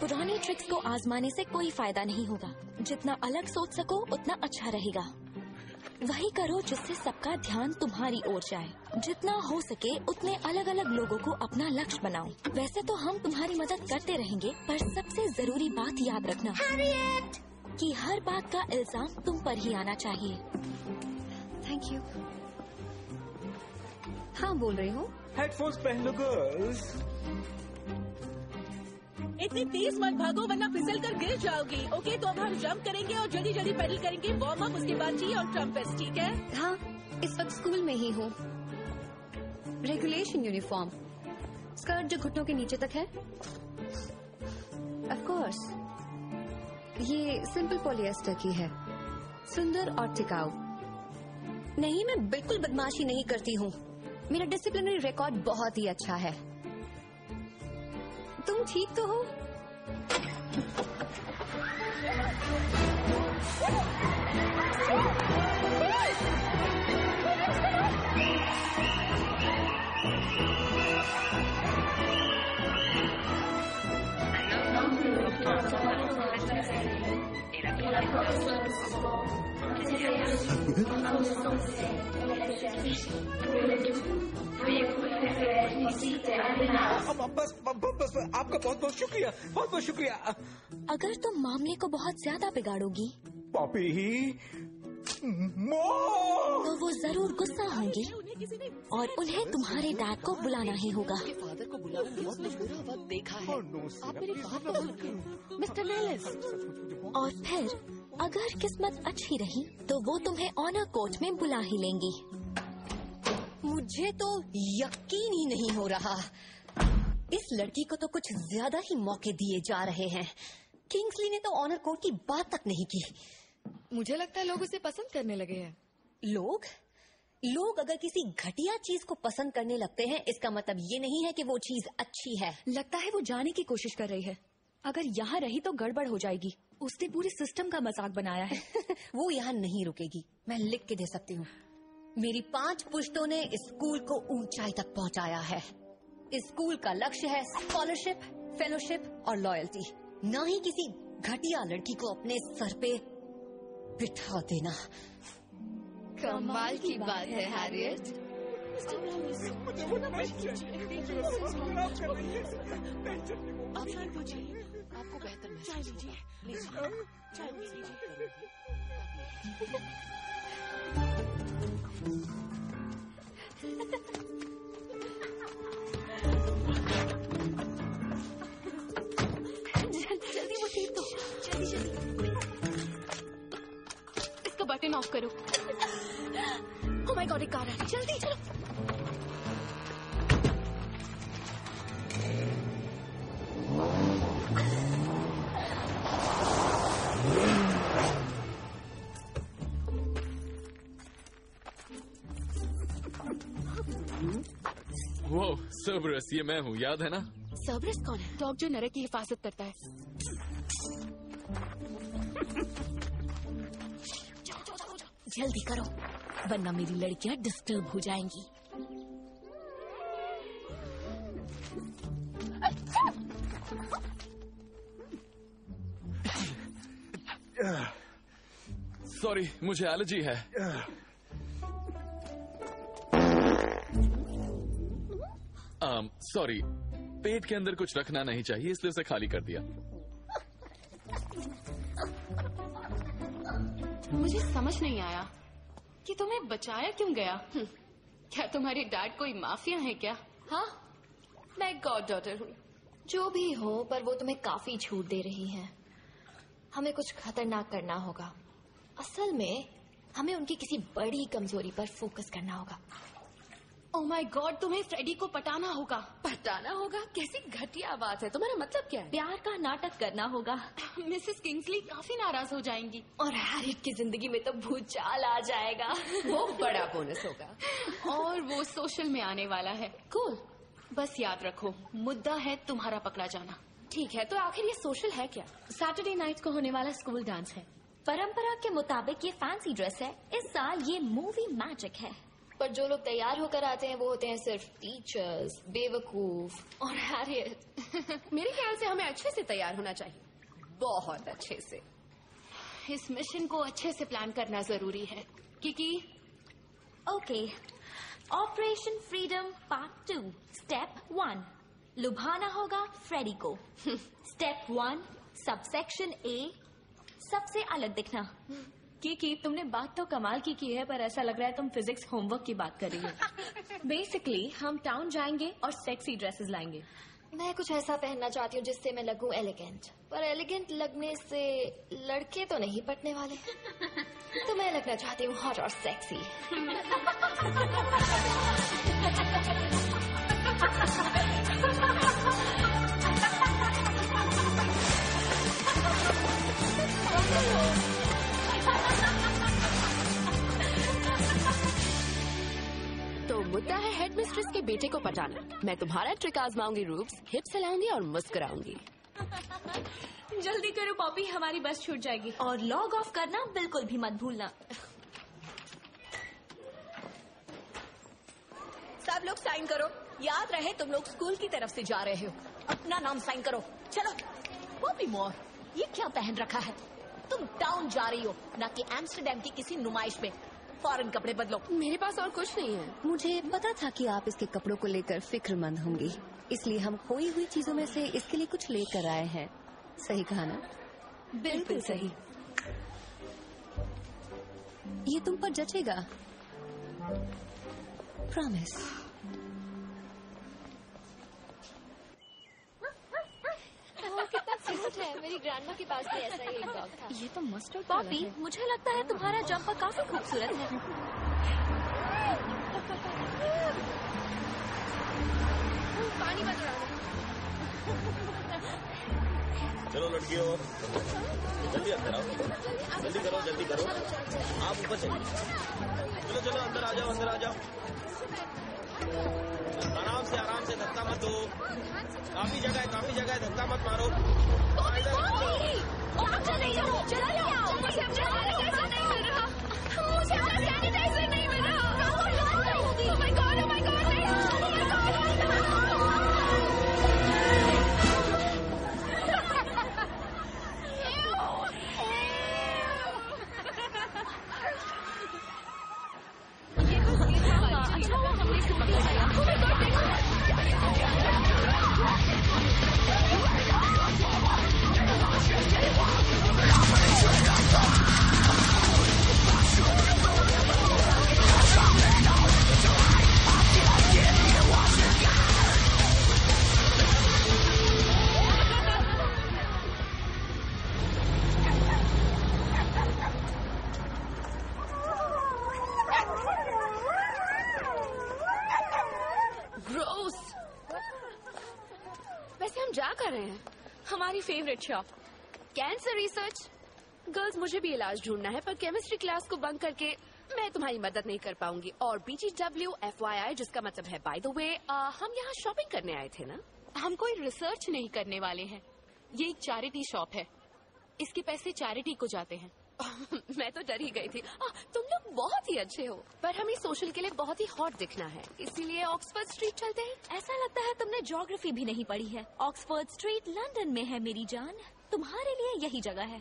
पुराने ट्रिक्स को आजमाने से कोई फायदा नहीं होगा। जितना अलग सोच सको उतना अच्छा रहेगा। वही करो जिससे सबका ध्यान तुम्हारी ओर जाए। जितना हो सके उतने अलग अलग लोगों को अपना लक्ष्य बनाओ। वैसे तो हम तुम्हारी मदद करते रहेंगे, पर सबसे जरूरी बात याद रखना। कि हर बात का इल्जाम तुम पर ही आना चाहिए। Thank you. हाँ, बोल रही हूँ। हेडफोन्स पहन लो गर्ल्स। इतनी तेज मत भागो वरना फिसल कर गिर जाओगी। ओके, तो अब हम जंप करेंगे और जल्दी जल्दी पेडल करेंगे। वार्म अप, उसके बाद टी और ट्रम्पेट्स, ठीक है? हाँ, इस वक्त स्कूल में ही हूँ। रेगुलेशन यूनिफॉर्म, स्कर्ट जो घुटनों के नीचे तक है। ऑफ कोर्स, ये सिंपल पॉलिएस्टर की है, सुंदर और टिकाऊ। नहीं, मैं बिल्कुल बदमाशी नहीं करती हूँ। मेरा डिसिप्लिनरी रिकॉर्ड बहुत ही अच्छा है। तुम ठीक तो हो? बस आपका बहुत बहुत शुक्रिया, बहुत बहुत शुक्रिया। अगर तुम मामले को बहुत ज्यादा बिगाड़ोगी पॉपी, तो वो जरूर गुस्सा होंगे और उन्हें तुम्हारे डैड को बुलाना ही होगा। फादर को बुलाऊंगी, उसने बुरा वक्त देखा है। आप मेरी बात तो सुनिए मिस्टर नेलिस। और फिर अगर किस्मत अच्छी रही तो वो तुम्हें ऑनर कोर्ट में बुला ही लेंगी। मुझे तो यकीन ही नहीं हो रहा। इस लड़की को तो कुछ ज्यादा ही मौके दिए जा रहे हैं। किंग्सली ने तो ऑनर कोर्ट की बात तक नहीं की। मुझे लगता है लोग उसे पसंद करने लगे हैं। लोग अगर किसी घटिया चीज को पसंद करने लगते हैं, इसका मतलब ये नहीं है कि वो चीज अच्छी है। लगता है वो जाने की कोशिश कर रही है। अगर यहाँ रही तो गड़बड़ हो जाएगी। उसने पूरे सिस्टम का मजाक बनाया है। वो यहाँ नहीं रुकेगी, मैं लिख के दे सकती हूँ। मेरी 5 पुश्तों ने इस स्कूल को ऊंचाई तक पहुँचाया है। इस स्कूल का लक्ष्य है स्कॉलरशिप, फेलोशिप और लॉयल्टी, न ही किसी घटिया लड़की को अपने सर पे बिठा देना। कमाल की बात है हैरियट। आप शांत हो जाइए, आपको बेहतर महसूस होगा। प्लीज चाय लीजिए। जल्दी वो टेप दो, जल्दी। इसका बटन ऑफ करो। ओह माय गॉड, एक कार है, जल्दी चलो। वो सर्बरस, ये मैं हूँ, याद है ना? सर्बरस कौन है? डॉग जो नरक की हिफाजत करता है। जल्दी करो वरना मेरी लड़कियां डिस्टर्ब हो जाएंगी। सॉरी, मुझे एलर्जी है। सॉरी, पेट के अंदर कुछ रखना नहीं चाहिए, इसलिए उसे खाली कर दिया। मुझे समझ नहीं आया कि तुम्हें बचाया क्यों गया। क्या तुम्हारे डैड कोई माफिया है क्या? हाँ, मैं गॉड डॉटर हूँ। जो भी हो, पर वो तुम्हें काफी छूट दे रही है। हमें कुछ खतरनाक करना होगा। असल में हमें उनकी किसी बड़ी कमजोरी पर फोकस करना होगा। ओह माय गॉड, तुम्हें फ्रेडी को पटाना होगा। पटाना होगा? कैसी घटिया बात है। तुम्हारा मतलब क्या है? प्यार का नाटक करना होगा। मिसेस किंग्सली काफी नाराज हो जाएंगी। और हैरियट की जिंदगी में तो भूचाल आ जाएगा। वो बड़ा बोनस होगा। और वो सोशल में आने वाला है। कूल। बस याद रखो, मुद्दा है तुम्हारा पकड़ा जाना। ठीक है, तो आखिर ये सोशल है क्या? सैटरडे नाइट को होने वाला स्कूल डांस है। परंपरा के मुताबिक ये फैंसी ड्रेस है। इस साल ये मूवी मैजिक है। पर जो लोग तैयार होकर आते हैं वो होते हैं सिर्फ टीचर्स, बेवकूफ और हैरियट। मेरे ख्याल से हमें अच्छे से तैयार होना चाहिए, बहुत अच्छे से। इस मिशन को अच्छे से प्लान करना जरूरी है। Kiki? Okay, operation freedom part 2 step 1, लुभाना होगा फ्रेडी को। स्टेप 1 सबसेक्शन A, सबसे अलग दिखना। की तुमने बात तो कमाल की है, पर ऐसा लग रहा है तुम फिजिक्स होमवर्क की बात कर रही हो। बेसिकली हम टाउन जाएंगे और सेक्सी ड्रेसेस लाएंगे। मैं कुछ ऐसा पहनना चाहती हूँ जिससे मैं लगूं एलिगेंट, पर एलिगेंट लगने से लड़के तो नहीं पटने वाले। तो मैं लगना चाहती हूँ हॉट और सेक्सी। तो मुद्दा है हेड मिस्ट्रेस के बेटे को पटाना। मैं तुम्हारा ट्रिक आजमाऊंगी रूप्स, हिप्स हिलाऊंगी और मुस्कुराऊंगी। जल्दी करो पॉपी, हमारी बस छूट जाएगी। और लॉग ऑफ करना बिल्कुल भी मत भूलना। सब लोग साइन करो। याद रहे तुम लोग स्कूल की तरफ से जा रहे हो। अपना नाम साइन करो। चलो। पॉपी मोर, ये क्या पहन रखा है? तुम टाउन जा रही हो, ना कि एम्स्टरडेम की किसी नुमाइश में। फौरन कपड़े बदलो। मेरे पास और कुछ नहीं है। मुझे पता था कि आप इसके कपड़ों को लेकर फिक्रमंद होंगी, इसलिए हम खोई हुई चीजों में से इसके लिए कुछ लेकर आए हैं। सही कहा ना? बिल्कुल सही। ये तुम पर जचेगा, प्रॉमिस। कितना क्यूट है। मेरी ग्रैंडमा के पास भी ऐसा ही एक डॉग था। ये तो मस्टर्ड पॉपी, मुझे लगता है तुम्हारा जंपर काफी खूबसूरत है। पानी मत उड़ाओ। चलो लड़कियों, जल्दी अंदर आओ। जल्दी करो, जल्दी करो। आप ऊपर चलिए। चलो चलो अंदर आ जाओ, अंदर आ जाओ। आराम से धक्का मत दो। काफी जगह है, धक्का मत मारो। हमारी favourite shop, cancer research. Girls, मुझे भी इलाज ढूंढना है, पर केमिस्ट्री क्लास को बंक करके मैं तुम्हारी मदद नहीं कर पाऊंगी। और BGW FYI, जिसका मतलब है बाय द वे, हम यहाँ शॉपिंग करने आए थे ना। हम कोई रिसर्च नहीं करने वाले हैं। ये एक चैरिटी शॉप है, इसके पैसे चैरिटी को जाते हैं। मैं तो डर ही गई थी। तुम लोग बहुत ही अच्छे हो, पर हमें सोशल के लिए बहुत ही हॉट दिखना है, इसीलिए ऑक्सफोर्ड स्ट्रीट चलते हैं। ऐसा लगता है तुमने ज्योग्राफी भी नहीं पढ़ी है। ऑक्सफोर्ड स्ट्रीट लंदन में है मेरी जान, तुम्हारे लिए यही जगह है।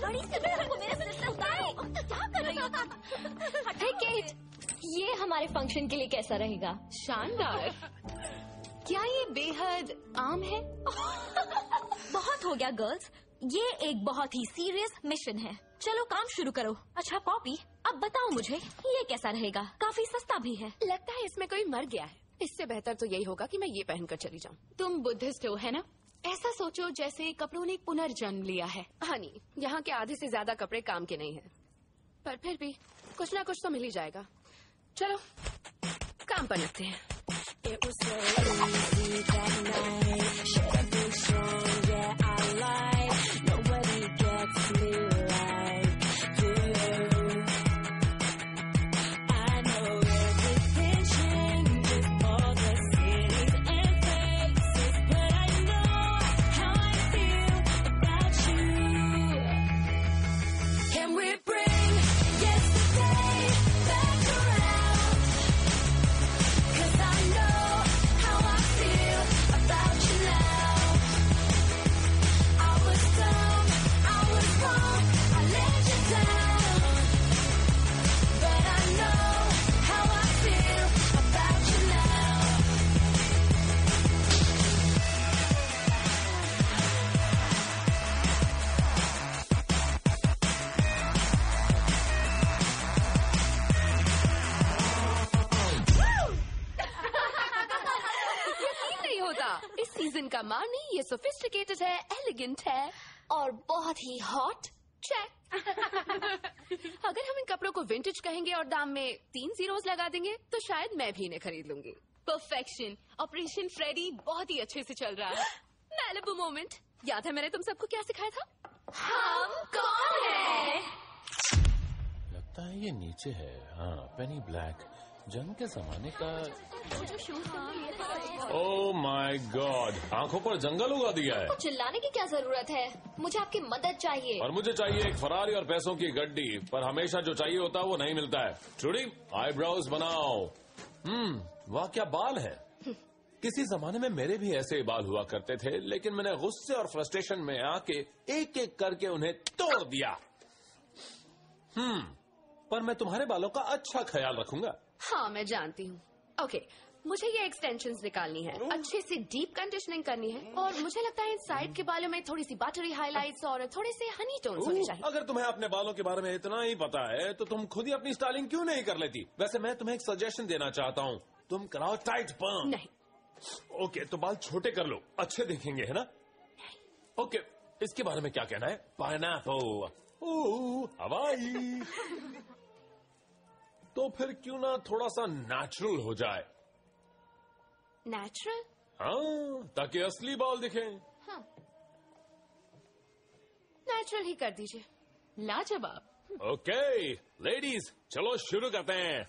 बड़ी से को मेरे सिर से उतारो। क्या कर रही हो? हे केट, ये हमारे फंक्शन के लिए कैसा रहेगा? शानदार। क्या ये बेहद आम है? बहुत हो गया गर्ल्स, ये एक बहुत ही सीरियस मिशन है। चलो काम शुरू करो। अच्छा पॉपी, अब बताओ मुझे ये कैसा रहेगा? काफी सस्ता भी है। लगता है इसमें कोई मर गया है। इससे बेहतर तो यही होगा कि मैं ये पहनकर चली जाऊँ। तुम बुद्धिस्ट हो, है ना? ऐसा सोचो जैसे कपड़ों ने पुनर्जन्म लिया है। हनी, यहाँ के आधे से ज्यादा कपड़े काम के नहीं हैं, पर फिर भी कुछ ना कुछ तो मिल ही जाएगा। चलो काम पर लगते हैं। I let सूजन का मार्नी, ये सोफिस्टिकेटेड है, एलिगेंट है और बहुत ही हॉट। चेक। अगर हम इन कपड़ों को विंटेज कहेंगे और दाम में 3 zeros लगा देंगे तो शायद मैं भी इन्हें खरीद लूंगी। परफेक्शन। ऑपरेशन फ्रेडी बहुत ही अच्छे से चल रहा है। Malibu moment. याद है मैंने तुम सबको क्या सिखाया था? हम कौन है? लगता है ये नीचे है। हाँ, पेनी ब्लैक, जंग के जमाने का। ओह माय गॉड, आंखों पर जंगल उगा दिया है। तो चिल्लाने की क्या जरूरत है? मुझे आपकी मदद चाहिए। और मुझे चाहिए एक फरारी और पैसों की गड्डी, पर हमेशा जो चाहिए होता है वो नहीं मिलता है। ट्रूडी, आईब्रोज बनाओ। वाह क्या बाल है। किसी जमाने में मेरे भी ऐसे बाल हुआ करते थे, लेकिन मैंने गुस्से और फ्रस्ट्रेशन में आके एक एक करके उन्हें तोड़ दिया। पर मैं तुम्हारे बालों का अच्छा ख्याल रखूंगा। हाँ मैं जानती हूँ। ओके, मुझे ये एक्सटेंशंस निकालनी है, अच्छे से डीप कंडीशनिंग करनी है, और मुझे लगता है इन साइड के बालों में थोड़ी सी बटरी हाइलाइट्स और थोड़े से हनी टोन्स होने चाहिए। अगर तुम्हें अपने बालों के बारे में इतना ही पता है तो तुम खुद ही अपनी स्टाइलिंग क्यों नहीं कर लेती? वैसे मैं तुम्हें एक सजेशन देना चाहता हूँ, तुम कराओ टाइट पर्म। नहीं। ओके, तो बाल छोटे कर लो, अच्छे दिखेंगे, है ना? ओके, इसके बारे में क्या कहना है? पाइनएप्पल, हवाई। तो फिर क्यों ना थोड़ा सा नेचुरल हो जाए? नेचुरल? हाँ, ताकि असली बाल दिखें। हाँ, नेचुरल ही कर दीजिए। लाजवाब। ओके लेडीज, चलो शुरू करते हैं।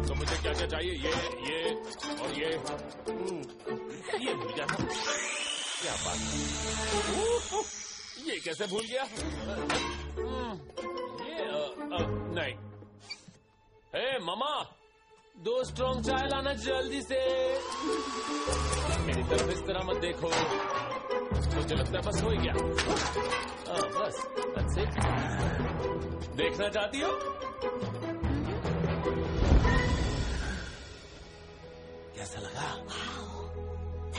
तो मुझे क्या क्या चाहिए? ये और ये भूल गया था। क्या बात, ये कैसे भूल गया? नहीं। हे मामा, 2 स्ट्रॉन्ग चाय लाना जल्दी से। मेरी तरफ इस तरह मत देखो, मुझे लगता है बस हो ही गया। बस that's it। देखना चाहती हो? कैसा लगा?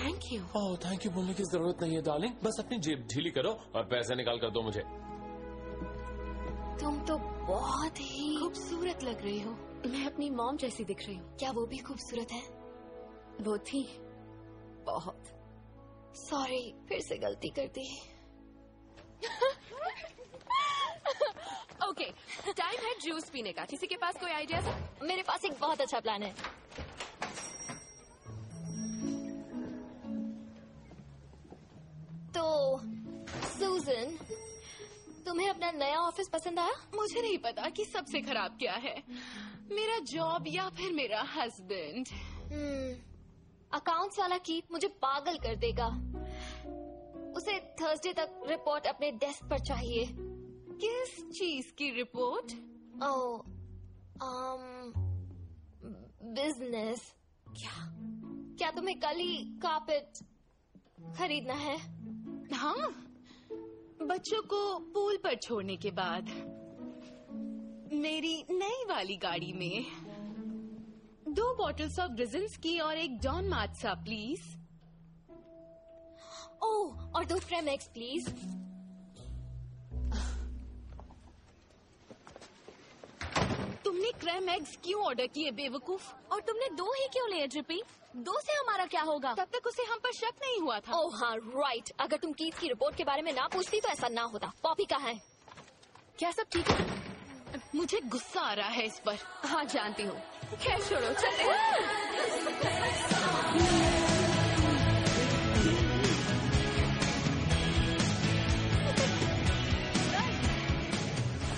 Thank you. Oh, thank you बोलने की जरूरत नहीं है डार्लिंग, बस अपनी जेब ढीली करो और पैसे निकाल कर दो मुझे। तुम तो बहुत ही खूबसूरत लग रही हो। मैं अपनी मॉम जैसी दिख रही हूँ। क्या वो भी खूबसूरत है? वो थी बहुत। सॉरी, फिर से गलती कर दी। ओके, टाइम है जूस पीने का। किसी के पास कोई आइडिया है? मेरे पास एक बहुत अच्छा प्लान है। तो सूजन, तुम्हें अपना नया ऑफिस पसंद आया? मुझे नहीं पता कि सबसे खराब क्या है, मेरा जॉब या फिर मेरा हस्बैंड। अकाउंट्स वाला कीप मुझे पागल कर देगा। उसे थर्सडे तक रिपोर्ट अपने डेस्क पर चाहिए। किस चीज की रिपोर्ट? ओह, बिजनेस। क्या तुम्हें कल ही कारपेट खरीदना है? हाँ, बच्चों को पूल पर छोड़ने के बाद मेरी नई वाली गाड़ी में 2 बॉटल्स ऑफ रिजल्स की और एक डॉन मात्सा प्लीज। ओह, और 2 फ्रेमेक्स प्लीज। तुमने क्रैम एग्स क्यों ऑर्डर किए बेवकूफ? और तुमने 2 ही क्यों लिए जिपी? 2 से हमारा क्या होगा? तब तक उसे हम पर शक नहीं हुआ था। ओह हाँ, राइट। अगर तुम कीथ की रिपोर्ट के बारे में ना पूछती तो ऐसा ना होता। पॉपी कहाँ है? क्या सब ठीक है? मुझे गुस्सा आ रहा है इस पर। हाँ जानती हूँ। खैर छोड़ो, चलते हैं।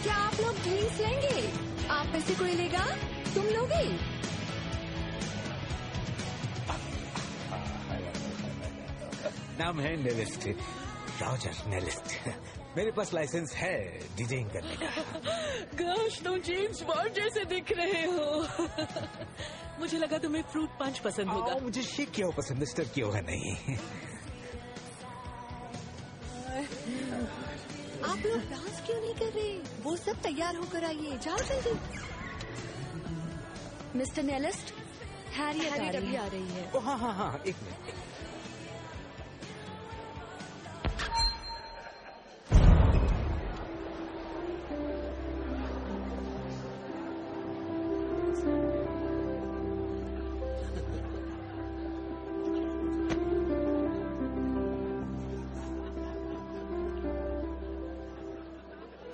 क्या आप लोग ड्रिंक्स लेंगे? आप में से कोई लेगा? तुम लोगे? नाम है नेलिस्ट, रॉजर नेलिस्ट। मेरे पास लाइसेंस है डीजेइंग करने का। गोश, तुम जेम्स बॉन्ड जैसे दिख रहे हो। मुझे लगा तुम्हें फ्रूट पंच पसंद होगा। मुझे शेक किया हुआ पसंद, स्टर किया हुआ नहीं। आप लोग डांस क्यों नहीं कर रहे? वो सब तैयार होकर आइए, जाओ जल्दी। मिस्टर नेलिस्ट, हैरियट अभी आ रही है। हाँ हाँ हाँ, एक मिनट।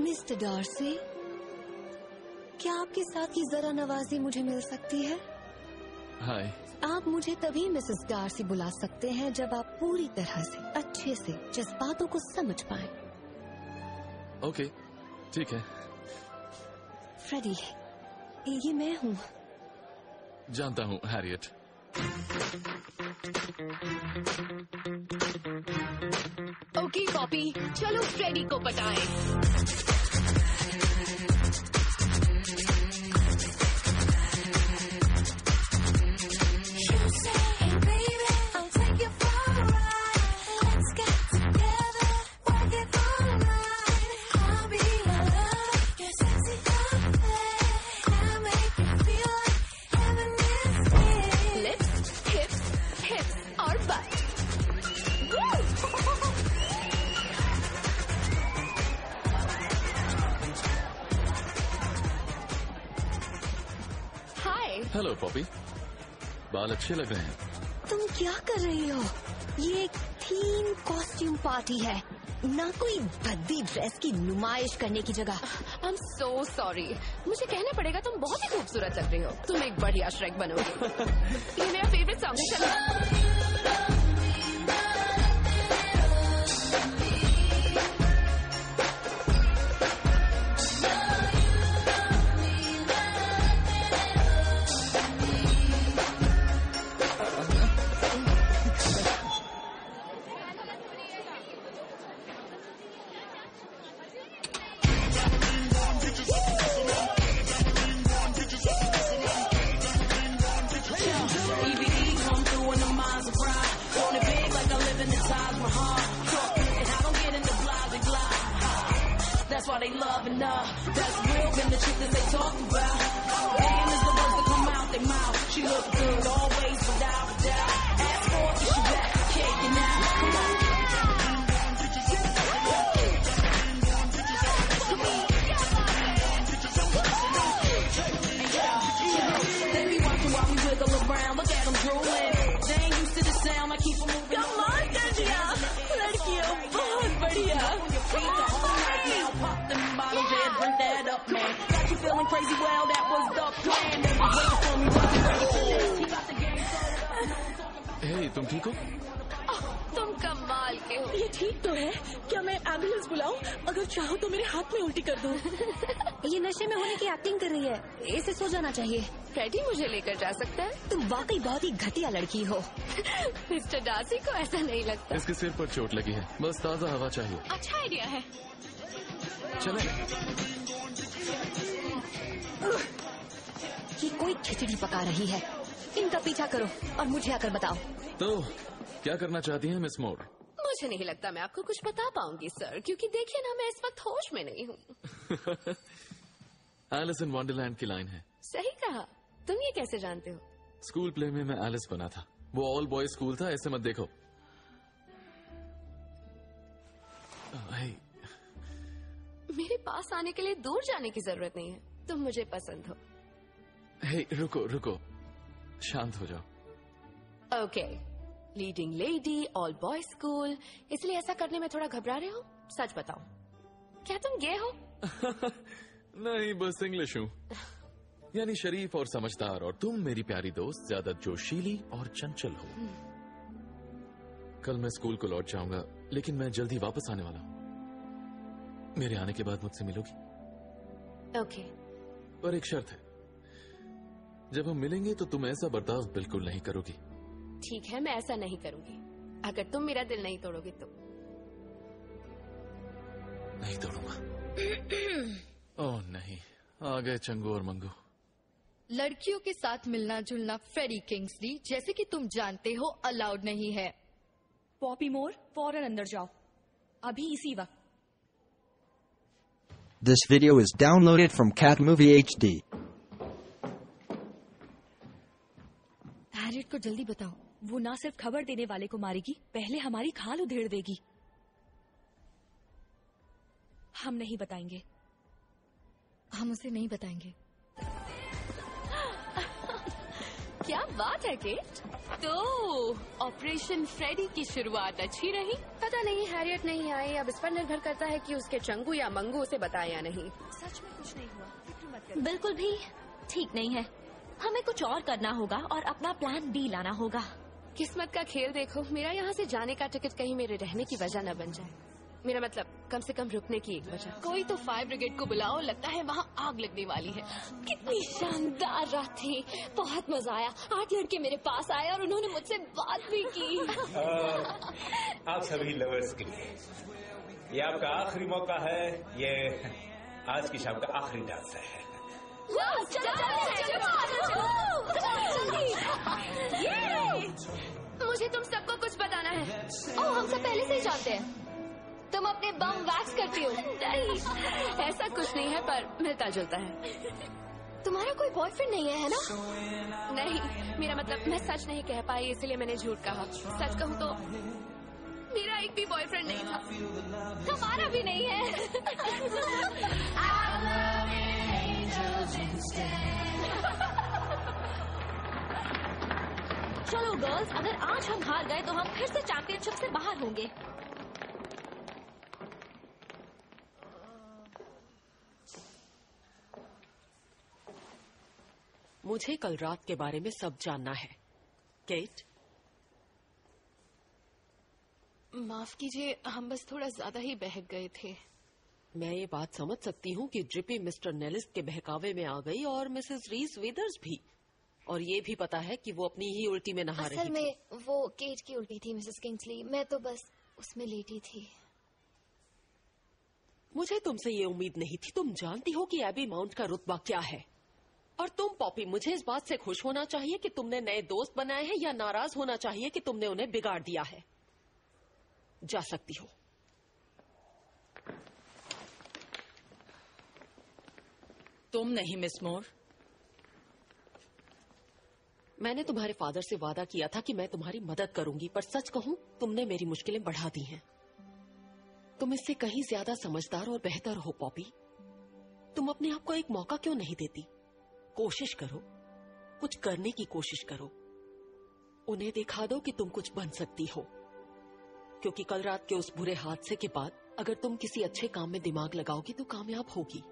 मिस्टर डार्सी, क्या आपके साथ की जरा नवाजी मुझे मिल सकती है? हाय। आप मुझे तभी मिसेस डार्सी बुला सकते हैं जब आप पूरी तरह से अच्छे से जज्बातों को समझ पाएं। ओके, ठीक है। फ्रेडी, ये मैं हूँ। जानता हूँ हैरियट। ओके पॉपी, चलो फ्रेडी को पटाएं। हेलो पॉपी, बाल अच्छे लग रहे हैं। तुम क्या कर रही हो? ये एक थीम कॉस्ट्यूम पार्टी है, ना कोई भद्दी ड्रेस की नुमाइश करने की जगह। आई एम सो सॉरी, मुझे कहना पड़ेगा तुम बहुत ही खूबसूरत लग रही हो। तुम एक बढ़िया श्रेक बनोगी। ये मेरा फेवरेट सॉन्ग है। चलो। तुम ठीक हो? तुम कमाल के हो। ये ठीक तो है। क्या मैं एम्बुलेंस बुलाऊं? अगर चाहो तो मेरे हाथ में उल्टी कर दो। ये नशे में होने की एक्टिंग कर रही है, इसे सो जाना चाहिए। फ्रेडी मुझे लेकर जा सकता है? तुम वाकई बहुत ही घटिया लड़की हो। मिस्टर डार्सी को ऐसा नहीं लगता। इसके सिर पर चोट लगी है, बस ताज़ा हवा चाहिए। अच्छा आइडिया है। चले। ये कोई खिचड़ी पका रही है। इनका पीछा करो और मुझे आकर बताओ। तो क्या करना चाहती हैं मिस मोर? मुझे नहीं लगता मैं आपको कुछ बता पाऊंगी सर, क्योंकि देखिए ना, मैं इस वक्त होश में नहीं हूँ। एलिस इन वंडरलैंड की लाइन है। सही कहा। तुम ये कैसे जानते हो? स्कूल प्ले में मैं एलिस बना था। वो ऑल बॉयज स्कूल था, ऐसे मत देखो। मेरे पास आने के लिए दूर जाने की जरूरत नहीं है। तुम मुझे पसंद हो। रुको रुको, शांत हो जाओ। Okay, leading lady, all boys school, इसलिए ऐसा करने में थोड़ा घबरा रहे हो? सच बताओ, क्या तुम गे हो? नहीं, बस इंग्लिश हूँ। यानी शरीफ और समझदार, और तुम मेरी प्यारी दोस्त ज्यादा जोशीली और चंचल हो। कल मैं स्कूल को लौट जाऊंगा, लेकिन मैं जल्दी वापस आने वाला हूँ। मेरे आने के बाद मुझसे मिलोगी? ओके। पर एक शर्त है, जब हम मिलेंगे तो तुम ऐसा बर्ताव बिल्कुल नहीं करोगी। ठीक है, मैं ऐसा नहीं करूंगी। अगर तुम मेरा दिल नहीं तोड़ोगे तो। नहीं तोड़ूंगा। ओह नहीं, आ गए चंगू और मंगू। लड़कियों के साथ मिलना जुलना फ्रेडी किंग्सली, जैसे कि तुम जानते हो, अलाउड नहीं है। पॉपी मोर, फौरन अंदर जाओ, अभी इसी वक्त। This video is downloaded from Cat Movie HD. Harriet को जल्दी बताओ, वो ना सिर्फ खबर देने वाले को मारेगी, पहले हमारी खाल उधेड़ देगी। हम नहीं बताएंगे। हम उसे नहीं बताएंगे। क्या बात है केट। तो ऑपरेशन फ्रेडी की शुरुआत अच्छी रही? पता नहीं, हैरियट नहीं आई। अब इस पर निर्भर करता है कि उसके चंगू या मंगू उसे बताए या नहीं। सच में कुछ नहीं हुआ? बिल्कुल भी ठीक नहीं है। हमें कुछ और करना होगा और अपना प्लान बी लाना होगा। किस्मत का खेल देखो, मेरा यहाँ से जाने का टिकट कहीं मेरे रहने की वजह न बन जाए। मेरा मतलब कम से कम रुकने की एक वजह। कोई तो फायर ब्रिगेड को बुलाओ, लगता है वहाँ आग लगने वाली है। कितनी शानदार रात थी, बहुत मजा आया। 8 लड़के मेरे पास आए और उन्होंने मुझसे बात भी की। आप सभी लवर्स के लिए ये आपका आखिरी मौका है। ये आज की शाम का आखिरी डांस है। मुझे तुम सबको कुछ बताना है। ओह, हम सब पहले से ही जानते हैं। तुम अपने बम वैक्स करती हो। नहीं, ऐसा कुछ नहीं है, पर मिलता जुलता है। तुम्हारा कोई बॉयफ्रेंड नहीं है ना? नहीं, मेरा मतलब मैं सच नहीं कह पाई, इसलिए मैंने झूठ कहा। सच कहूँ तो मेरा एक भी बॉयफ्रेंड नहीं था। हमारा भी नहीं है। चलो गर्ल्स, अगर आज हम हार गए तो हम फिर से चैंपियनशिप से बाहर होंगे। मुझे कल रात के बारे में सब जानना है। केट, माफ कीजिए, हम बस थोड़ा ज्यादा ही बहक गए थे। मैं ये बात समझ सकती हूँ कि ड्रिपी मिस्टर नेलिस्ट के बहकावे में आ गई और मिसेस रीस विदर्स भी। और ये भी पता है कि वो अपनी ही उल्टी में नहा रही थी। असल में वो केट की उल्टी थी मिसेस किंग्सली, मैं तो बस उसमें लेटी थी। मुझे तुमसे ये उम्मीद नहीं थी। तुम जानती हो कि एबी माउंट का रुतबा क्या है। और तुम पॉपी, मुझे इस बात से खुश होना चाहिए कि तुमने नए दोस्त बनाए हैं या नाराज होना चाहिए कि तुमने उन्हें बिगाड़ दिया है। जा सकती हो। तुम नहीं मिस मोर। मैंने तुम्हारे फादर से वादा किया था कि मैं तुम्हारी मदद करूंगी, पर सच कहूं तुमने मेरी मुश्किलें बढ़ा दी हैं। तुम इससे कहीं ज्यादा समझदार और बेहतर हो पॉपी। तुम अपने आप को एक मौका क्यों नहीं देती? कोशिश करो, कुछ करने की कोशिश करो। उन्हें दिखा दो कि तुम कुछ बन सकती हो। क्योंकि कल रात के उस बुरे हादसे के बाद अगर तुम किसी अच्छे काम में दिमाग लगाओगी तो कामयाब होगी।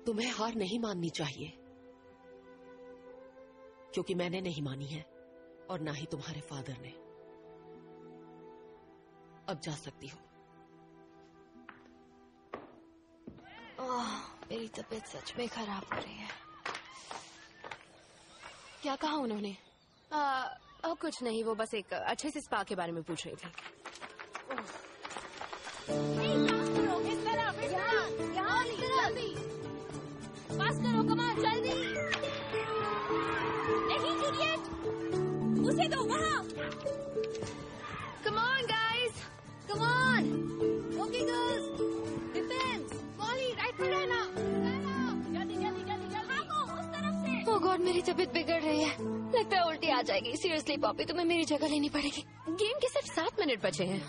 तुम्हें हार नहीं माननी चाहिए, क्योंकि मैंने नहीं मानी है और ना ही तुम्हारे फादर ने। अब जा सकती हो। मेरी तबीयत सच में खराब हो रही है। क्या कहा उन्होंने? कुछ नहीं, वो बस एक अच्छे से स्पा के बारे में पूछ रही थी। पास करो, कमान जल्दी। नहीं जूलियट, उसे दो वहाँ। Come on guys, come on. Okay girls, defense. Molly, right पे रहना। जल्दी जल्दी जल्दी जल्दी। भागो उस तरफ से। ओह गॉड, मेरी तबीयत बिगड़ रही है। लगता है उल्टी आ जाएगी। सीरियसली पॉपी, तुम्हें मेरी जगह लेनी पड़ेगी। गेम के सिर्फ 7 मिनट बचे हैं।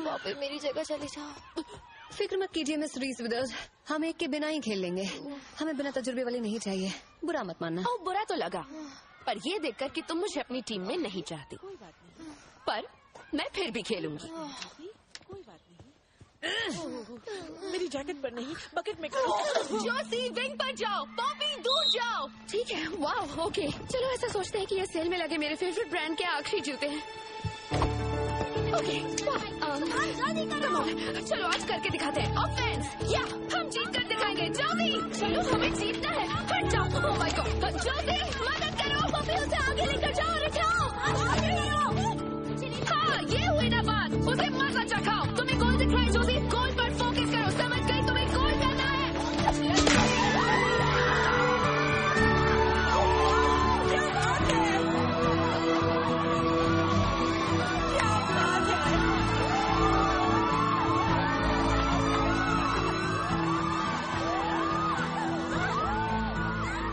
पॉपी मेरी जगह चली जाओ। फिक्र मत कीजिए मिस रीस विदर्स, हम एक के बिना ही खेल लेंगे। हमें बिना तजुर्बे वाली नहीं चाहिए। बुरा मत मानना। बुरा तो लगा, पर ये देखकर कि तुम मुझे अपनी टीम में नहीं चाहती। पर मैं फिर भी खेलूंगी। मेरी जैकेट पर नहीं, बकेट में करो। जोसी विंग पर जाओ, पॉपी दूर जाओ। ठीक है, वाह, ओके। चलो ऐसा सोचते हैं कि ये सेल में लगे मेरे फेवरेट ब्रांड के आखिरी जूते हैं। ओके, चलो आज करके दिखाते हैं। ऑफेंस, या हम जीत कर दिखाएंगे। जल्दी चलो, हमें जीतना है। हट जाओ। ओह माय गॉड, जल्दी मदद करो। पॉपी उसे आगे लेकर जाओ। अरे जाओ, हाँ, ये हुई ना बात। उसे मजा चखाओ। तुम्हें गोल दिख रहा है जोसी, गोल पर फोकस करो। समझ गई? तुम्हें गोल करना है।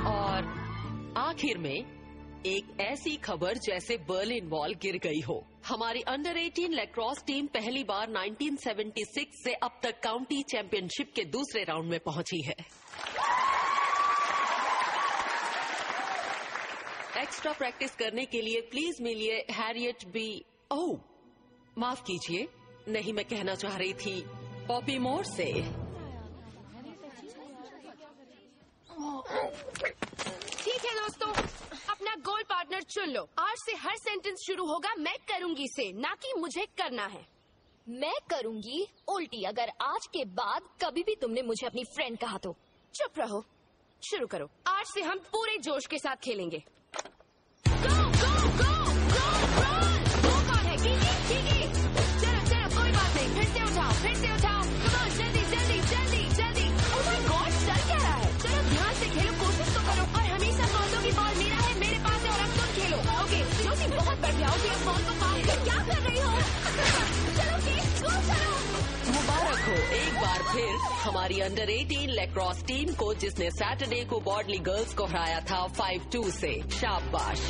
और आखिर में एक ऐसी खबर जैसे बर्लिन वॉल गिर गई हो। हमारी अंडर 18 लैक्रोस टीम पहली बार 1976 से अब तक काउंटी चैंपियनशिप के दूसरे राउंड में पहुंची है। एक्स्ट्रा प्रैक्टिस करने के लिए प्लीज मिलिए हैरियट बी ओह माफ कीजिए, नहीं मैं कहना चाह रही थी पॉपी मोर से। ठीक है दोस्तों, अपना गोल पार्टनर चुन लो। आज से हर सेंटेंस शुरू होगा मैं करूंगी से, ना कि मुझे करना है। मैं करूंगी उल्टी अगर आज के बाद कभी भी तुमने मुझे अपनी फ्रेंड कहा तो। चुप रहो, शुरू करो। आज से हम पूरे जोश के साथ खेलेंगे। चलो कोई बात नहीं, फिर से उठाओ। जल्दी जल्दी जल्दी जल्दी। ओह माय गॉड, चल क्या रहा है? चलो ध्यान से खेलो, कोशिश तो करो। और हमेशा कौतों की बॉल मेरा है, मेरे पास है और अब तुम खेलो। ओके ज्योति, बहुत बढ़िया। ओके अब बॉल को पास कर। क्या कर रही हो? चलो चलो। मुबारक हो एक बार फिर हमारी अंडर 18 लैक्रोस टीम को, जिसने सैटरडे को बॉर्डली गर्ल्स को हराया था 5-2 से। शाबाश।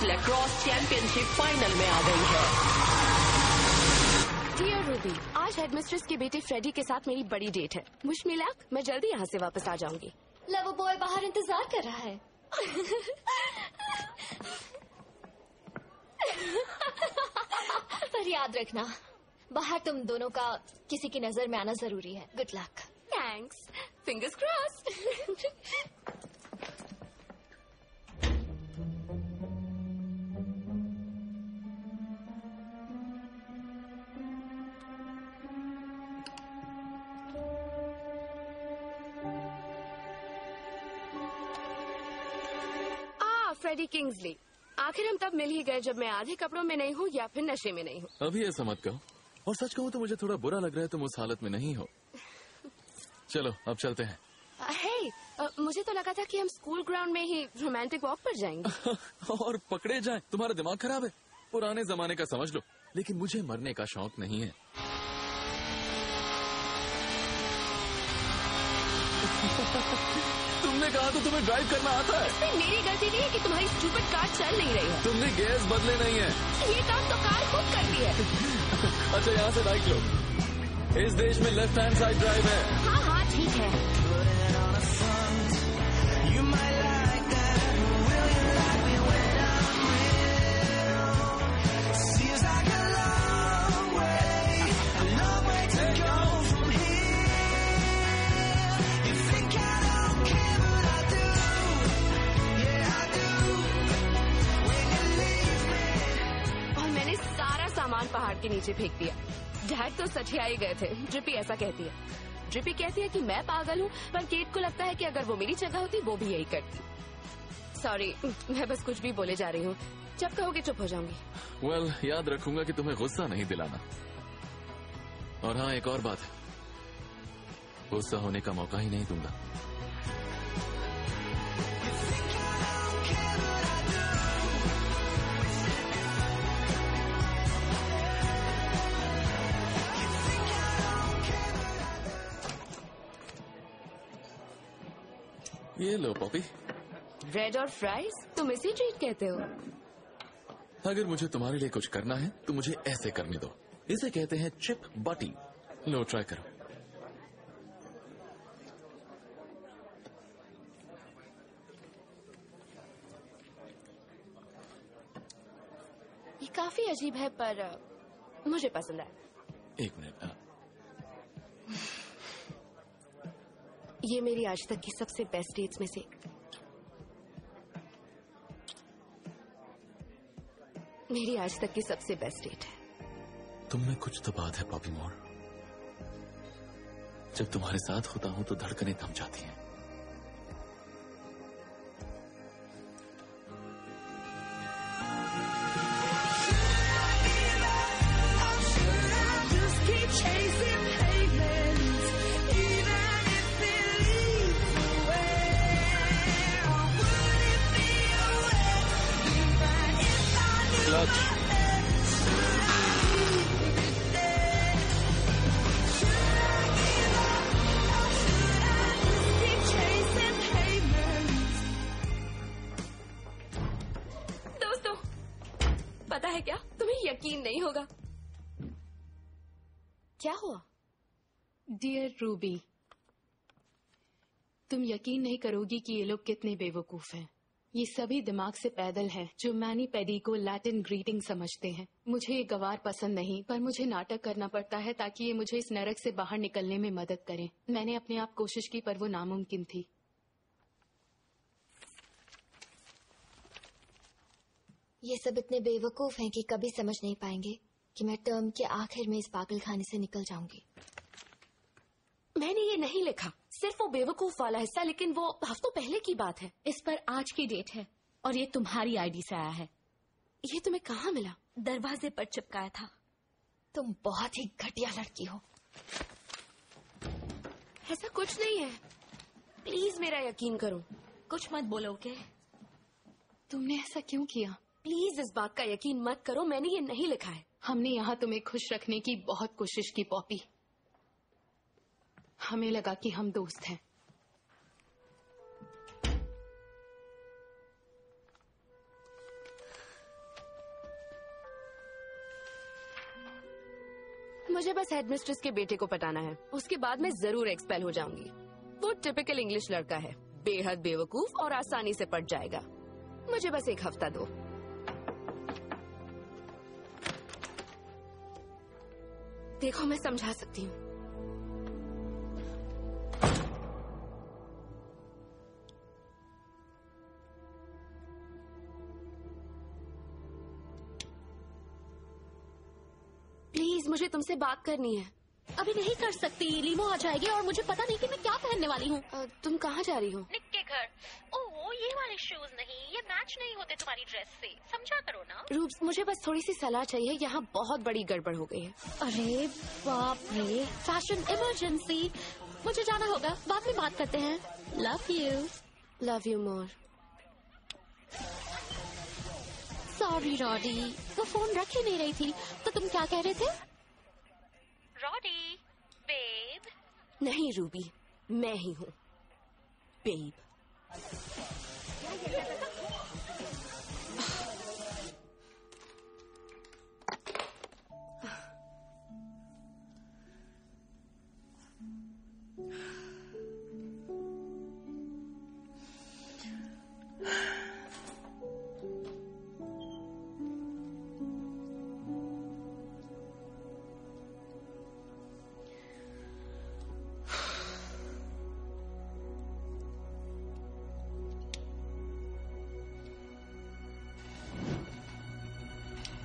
लैक्रोस चैंपियनशिप फाइनल में आ गई है। डियर रूबी, आज हेडमिस्ट्रेस के बेटे फ्रेडी के साथ मेरी बड़ी डेट है। Wish me luck. मैं जल्दी यहाँ से वापस आ जाऊंगी। लव बॉय बाहर इंतजार कर रहा है। पर याद रखना, बाहर तुम दोनों का किसी की नजर में आना जरूरी है। Good luck. Thanks, fingers crossed. Freddie Kingsley, आखिर हम तब मिल ही गए जब मैं आधे कपड़ों में नहीं हूँ या फिर नशे में नहीं हूँ। अभी ऐसा मत कहो, और सच कहूँ तो मुझे थोड़ा बुरा लग रहा है तुम उस हालत में नहीं हो। चलो अब चलते हैं। मुझे तो लगा था कि हम स्कूल ग्राउंड में ही रोमांटिक वॉक पर जाएंगे। और पकड़े जाएं, तुम्हारा दिमाग खराब है। पुराने जमाने का समझ लो, लेकिन मुझे मरने का शौक नहीं है। तुमने कहा तो तुम्हें ड्राइव करना आता है। इसमें मेरी गलती नहीं है कि तुम्हारी स्टूपिड कार चल नहीं रही है। तुमने गैस बदले नहीं है। ये काम तो कार खुद करती है। अच्छा यहाँ से राइट लो। इस देश में लेफ्ट हैंड साइड ड्राइव है। हाँ ठीक है। पहाड़ के नीचे फेंक दिया। डैड तो सठिया ही गए थे। ड्रिपी ऐसा कहती है। ड्रिपी कहती है कि मैं पागल हूँ, पर केट को लगता है कि अगर वो मेरी जगह होती वो भी यही करती। सॉरी, मैं बस कुछ भी बोले जा रही हूँ। जब कहोगे चुप हो जाऊंगी। वेल, याद रखूंगा कि तुम्हें गुस्सा नहीं दिलाना। और हाँ, एक और बात है, गुस्सा होने का मौका ही नहीं दूंगा। ये लो पॉपी। ब्रेड और फ्राइज, तुम इसी ट्रीट कहते हो? अगर मुझे तुम्हारे लिए कुछ करना है तो मुझे ऐसे करने दो। इसे कहते हैं चिप बटी। लो ट्राई करो। ये काफी अजीब है पर मुझे पसंद है। एक मिनट। ये मेरी आज तक की सबसे बेस्ट डेट्स में से मेरी आज तक की सबसे बेस्ट डेट है। तुम में कुछ तो बात है पॉपी मोर। जब तुम्हारे साथ होता हूं तो धड़कनें थम जाती हैं। टच। दोस्तों, पता है क्या, तुम्हें यकीन नहीं होगा। क्या हुआ? डियर रूबी, तुम यकीन नहीं करोगी कि ये लोग कितने बेवकूफ हैं। ये सभी दिमाग से पैदल हैं जो मैनी पेडी को लैटिन ग्रीटिंग समझते हैं। मुझे ये गवार पसंद नहीं, पर मुझे नाटक करना पड़ता है ताकि ये मुझे इस नरक से बाहर निकलने में मदद करें। मैंने अपने आप कोशिश की पर वो नामुमकिन थी। ये सब इतने बेवकूफ हैं कि कभी समझ नहीं पाएंगे कि मैं टर्म के आखिर में इस पागलखाने से निकल जाऊंगी। मैंने ये नहीं लिखा, सिर्फ वो बेवकूफ वाला हिस्सा, लेकिन वो हफ्तों पहले की बात है। इस पर आज की डेट है और ये तुम्हारी आईडी से आया है। ये तुम्हें कहाँ मिला? दरवाजे पर चिपकाया था। तुम बहुत ही घटिया लड़की हो। ऐसा कुछ नहीं है, प्लीज मेरा यकीन करो। कुछ मत बोलो, ओके? तुमने ऐसा क्यों किया? प्लीज इस बात का यकीन मत करो, मैंने ये नहीं लिखा है। हमने यहाँ तुम्हें खुश रखने की बहुत कोशिश की पॉपी। हमें लगा कि हम दोस्त हैं। मुझे बस हेडमिस्ट्रेस के बेटे को पटाना है, उसके बाद मैं जरूर एक्सपेल हो जाऊंगी। वो टिपिकल इंग्लिश लड़का है, बेहद बेवकूफ और आसानी से पट जाएगा। मुझे बस एक हफ्ता दो। देखो, मैं समझा सकती हूँ। प्लीज मुझे तुमसे बात करनी है। अभी नहीं कर सकती, लीमो आ जाएगी और मुझे पता नहीं कि मैं क्या पहनने वाली हूँ। तुम कहाँ जा रही हो? निक के घर। ओह, ये वाले शूज नहीं, ये मैच नहीं होते तुम्हारी ड्रेस से, समझा करो ना। रूप्स, मुझे बस थोड़ी सी सलाह चाहिए, यहाँ बहुत बड़ी गड़बड़ हो गई है। अरे बाप रे, फैशन इमरजेंसी। मुझे जाना होगा, बाद में बात करते हैं। Love you. Love you more. Sorry rowdy, वो फोन रख ही नहीं रही थी। तो तुम क्या कह रहे थे? Rowdy, babe. नहीं रूबी, मैं ही हूँ बेब।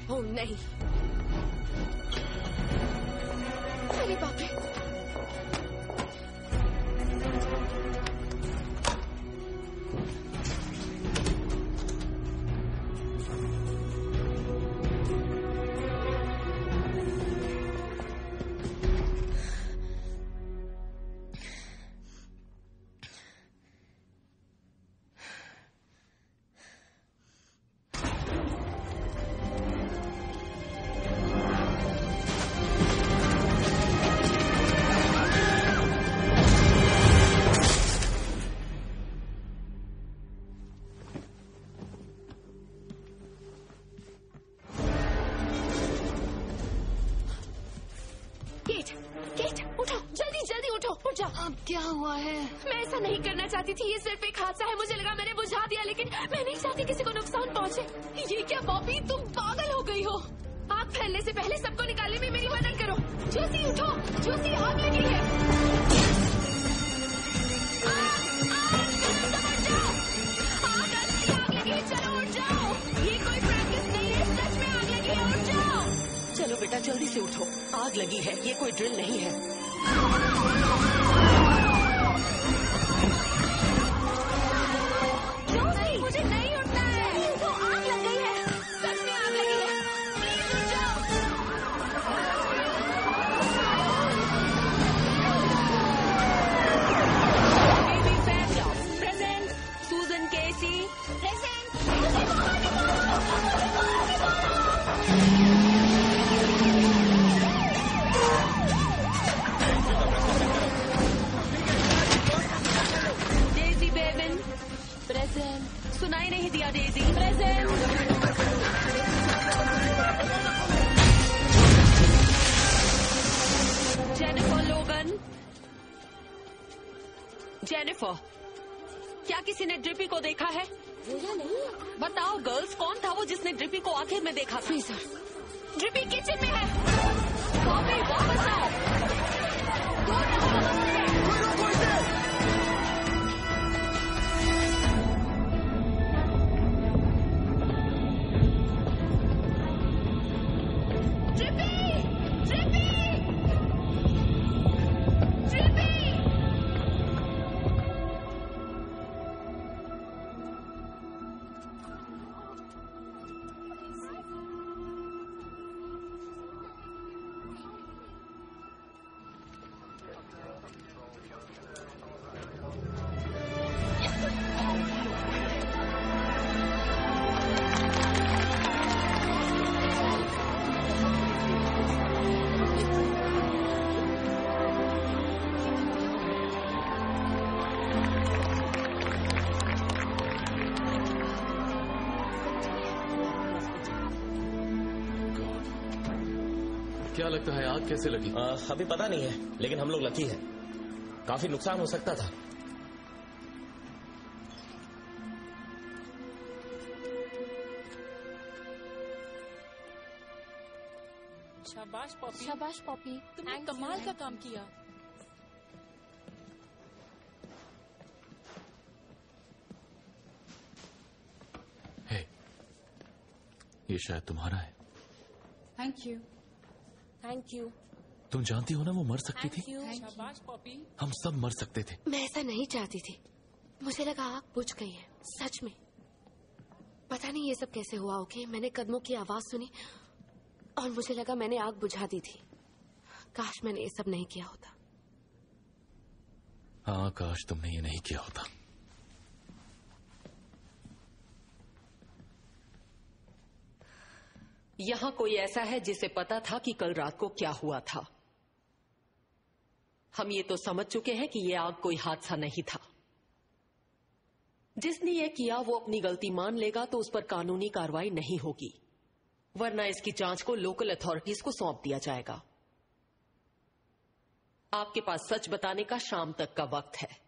ओह नहीं, अरे बाप रे। अब क्या हुआ है? मैं ऐसा नहीं करना चाहती थी, ये सिर्फ एक हादसा है। मुझे लगा मैंने बुझा दिया, लेकिन मैं नहीं चाहती किसी को नुकसान पहुंचे। ये क्या बॉबी, तुम पागल हो गई हो? आग फैलने से पहले सबको निकालने में मेरी मदद करो। जोसी उठो, जोसी आग लगी है। आग लगी है, चलो उठ जाओ। ये कोई प्रैक्टिस नहीं है, सच में आग लगी है, उठ जाओ। चलो बेटा जल्दी से उठो, आग लगी है, ये कोई ड्रिल नहीं है। जोसी, मुझे नहीं उठना है। तो आग लग गई है, सच में आग लगी है। प्लीज उठ जाओ। Baby Family present. Susan Casey present. मुझे बाहर निकालो, मुझे बाहर निकालो। Daisy Babin present. सुनाई नहीं दिया Daisy. Present. Jennifer Logan. Jennifer, क्या किसी ने ड्रिपी को देखा है? नहीं। बताओ गर्ल्स, कौन था वो जिसने ड्रिपी को आखिर में देखा? फ्रीजर। ड्रिपी किचन में है। बॉबी वापस आओ। क्या लगता है आग कैसे लगी? अभी पता नहीं है, लेकिन हम लोग लकी हैं। काफी नुकसान हो सकता था। शाबाश पॉपी। शाबाश पॉपी, तुमने कमाल का काम किया। ये शायद तुम्हारा है। Thank you. Thank you. तुम जानती हो ना वो मर सकती थी। शाबाश पॉपी। हम सब मर सकते थे। मैं ऐसा नहीं चाहती थी। मुझे लगा आग बुझ गई है, सच में। पता नहीं ये सब कैसे हुआ। ओके, मैंने कदमों की आवाज सुनी और मुझे लगा मैंने आग बुझा दी थी। काश मैंने ये सब नहीं किया होता। हाँ, काश तुमने ये नहीं किया होता। यहाँ कोई ऐसा है जिसे पता था कि कल रात को क्या हुआ था? हम ये तो समझ चुके हैं कि ये आग कोई हादसा नहीं था। जिसने ये किया वो अपनी गलती मान लेगा तो उस पर कानूनी कार्रवाई नहीं होगी, वरना इसकी जांच को लोकल अथॉरिटीज को सौंप दिया जाएगा। आपके पास सच बताने का शाम तक का वक्त है।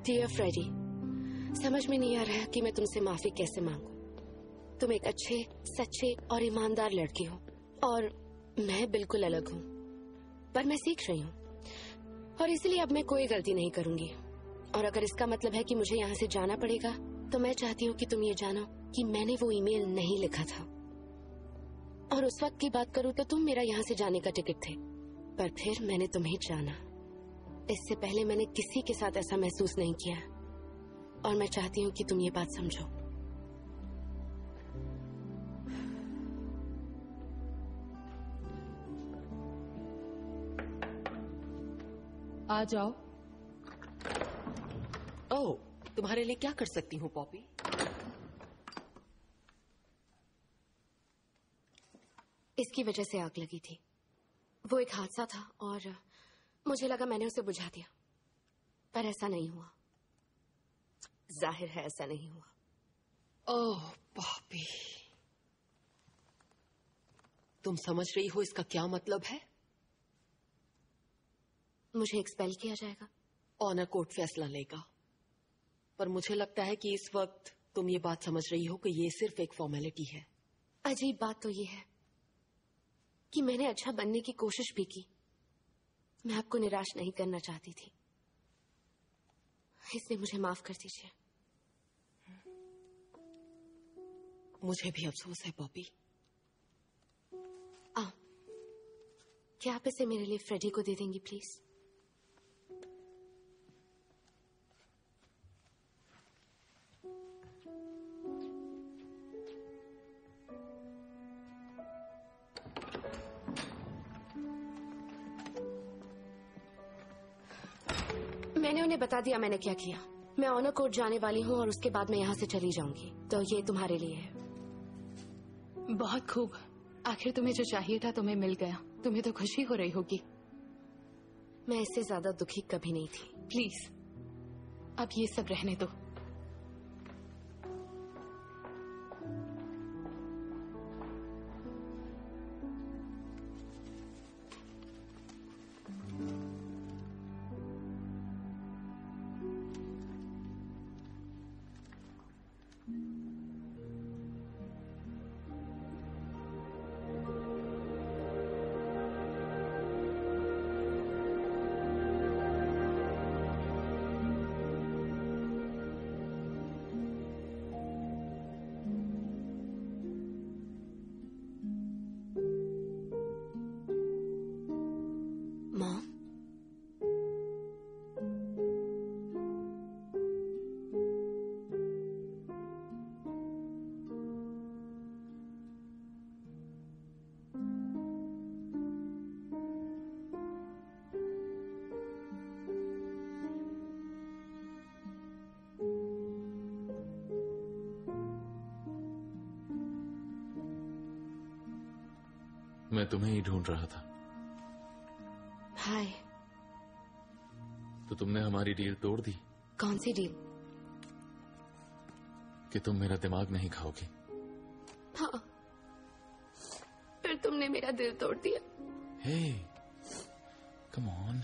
डियर फ्रेडी, समझ में नहीं आ रहा कि मैं तुमसे माफी कैसे मांगू। तुम एक अच्छे, सच्चे और ईमानदार लड़की हो और मैं बिल्कुल अलग हूँ, पर मैं सीख रही हूँ और इसलिए अब मैं कोई गलती नहीं करूंगी। और अगर इसका मतलब है कि मुझे यहाँ से जाना पड़ेगा, तो मैं चाहती हूँ कि तुम ये जानो कि मैंने वो ईमेल नहीं लिखा था। और उस वक्त की बात करूँ तो तुम मेरा यहाँ से जाने का टिकट थे, पर फिर मैंने तुम्हें जाना। इससे पहले मैंने किसी के साथ ऐसा महसूस नहीं किया और मैं चाहती हूँ कि तुम ये बात समझो। आ जाओ। ओह, तुम्हारे लिए क्या कर सकती हूँ पॉपी? इसकी वजह से आग लगी थी। वो एक हादसा था और मुझे लगा मैंने उसे बुझा दिया, पर ऐसा नहीं हुआ। जाहिर है ऐसा नहीं हुआ। ओह पॉपी, तुम समझ रही हो इसका क्या मतलब है? मुझे एक्सपेल किया जाएगा। ऑनर कोर्ट फैसला लेगा, पर मुझे लगता है कि इस वक्त तुम ये बात समझ रही हो कि ये सिर्फ एक फॉर्मेलिटी है। अजीब बात तो ये है कि मैंने अच्छा बनने की कोशिश भी की। मैं आपको निराश नहीं करना चाहती थी, इसलिए मुझे माफ कर दीजिए। मुझे भी अफसोस है पॉपी, क्या आप इसे मेरे लिए फ्रेडी को दे देंगी प्लीज? मैंने उन्हें बता दिया मैंने क्या किया। मैं ऑनर कोर्ट जाने वाली हूँ और उसके बाद मैं यहाँ से चली जाऊंगी, तो ये तुम्हारे लिए है। बहुत खूब, आखिर तुम्हें जो चाहिए था तुम्हें मिल गया। तुम्हें तो खुशी हो रही होगी। मैं इससे ज्यादा दुखी कभी नहीं थी। प्लीज अब ये सब रहने दो। मैं तुम्हें ही ढूंढ रहा था। हाय। तो तुमने हमारी डील तोड़ दी। कौन सी डील? कि तुम मेरा दिमाग नहीं खाओगी। हाँ, फिर तुमने मेरा दिल तोड़ दिया। हे, कम ऑन।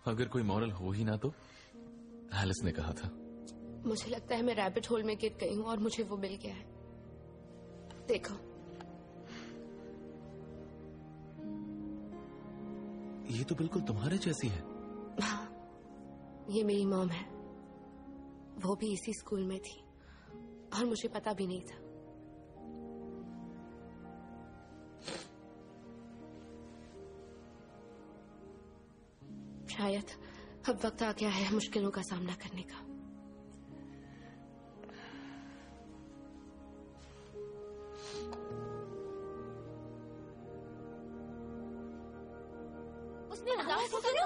अगर कोई मॉरल हो ही ना तो एलिस ने कहा था। मुझे लगता है मैं रैबिट होल में गिर गई हूँ और मुझे वो मिल गया है। देखो, ये तो बिल्कुल तुम्हारे जैसी है। हाँ, ये मेरी मॉम है। वो भी इसी स्कूल में थी और मुझे पता भी नहीं था। शायद अब वक्त आ गया है मुश्किलों का सामना करने का।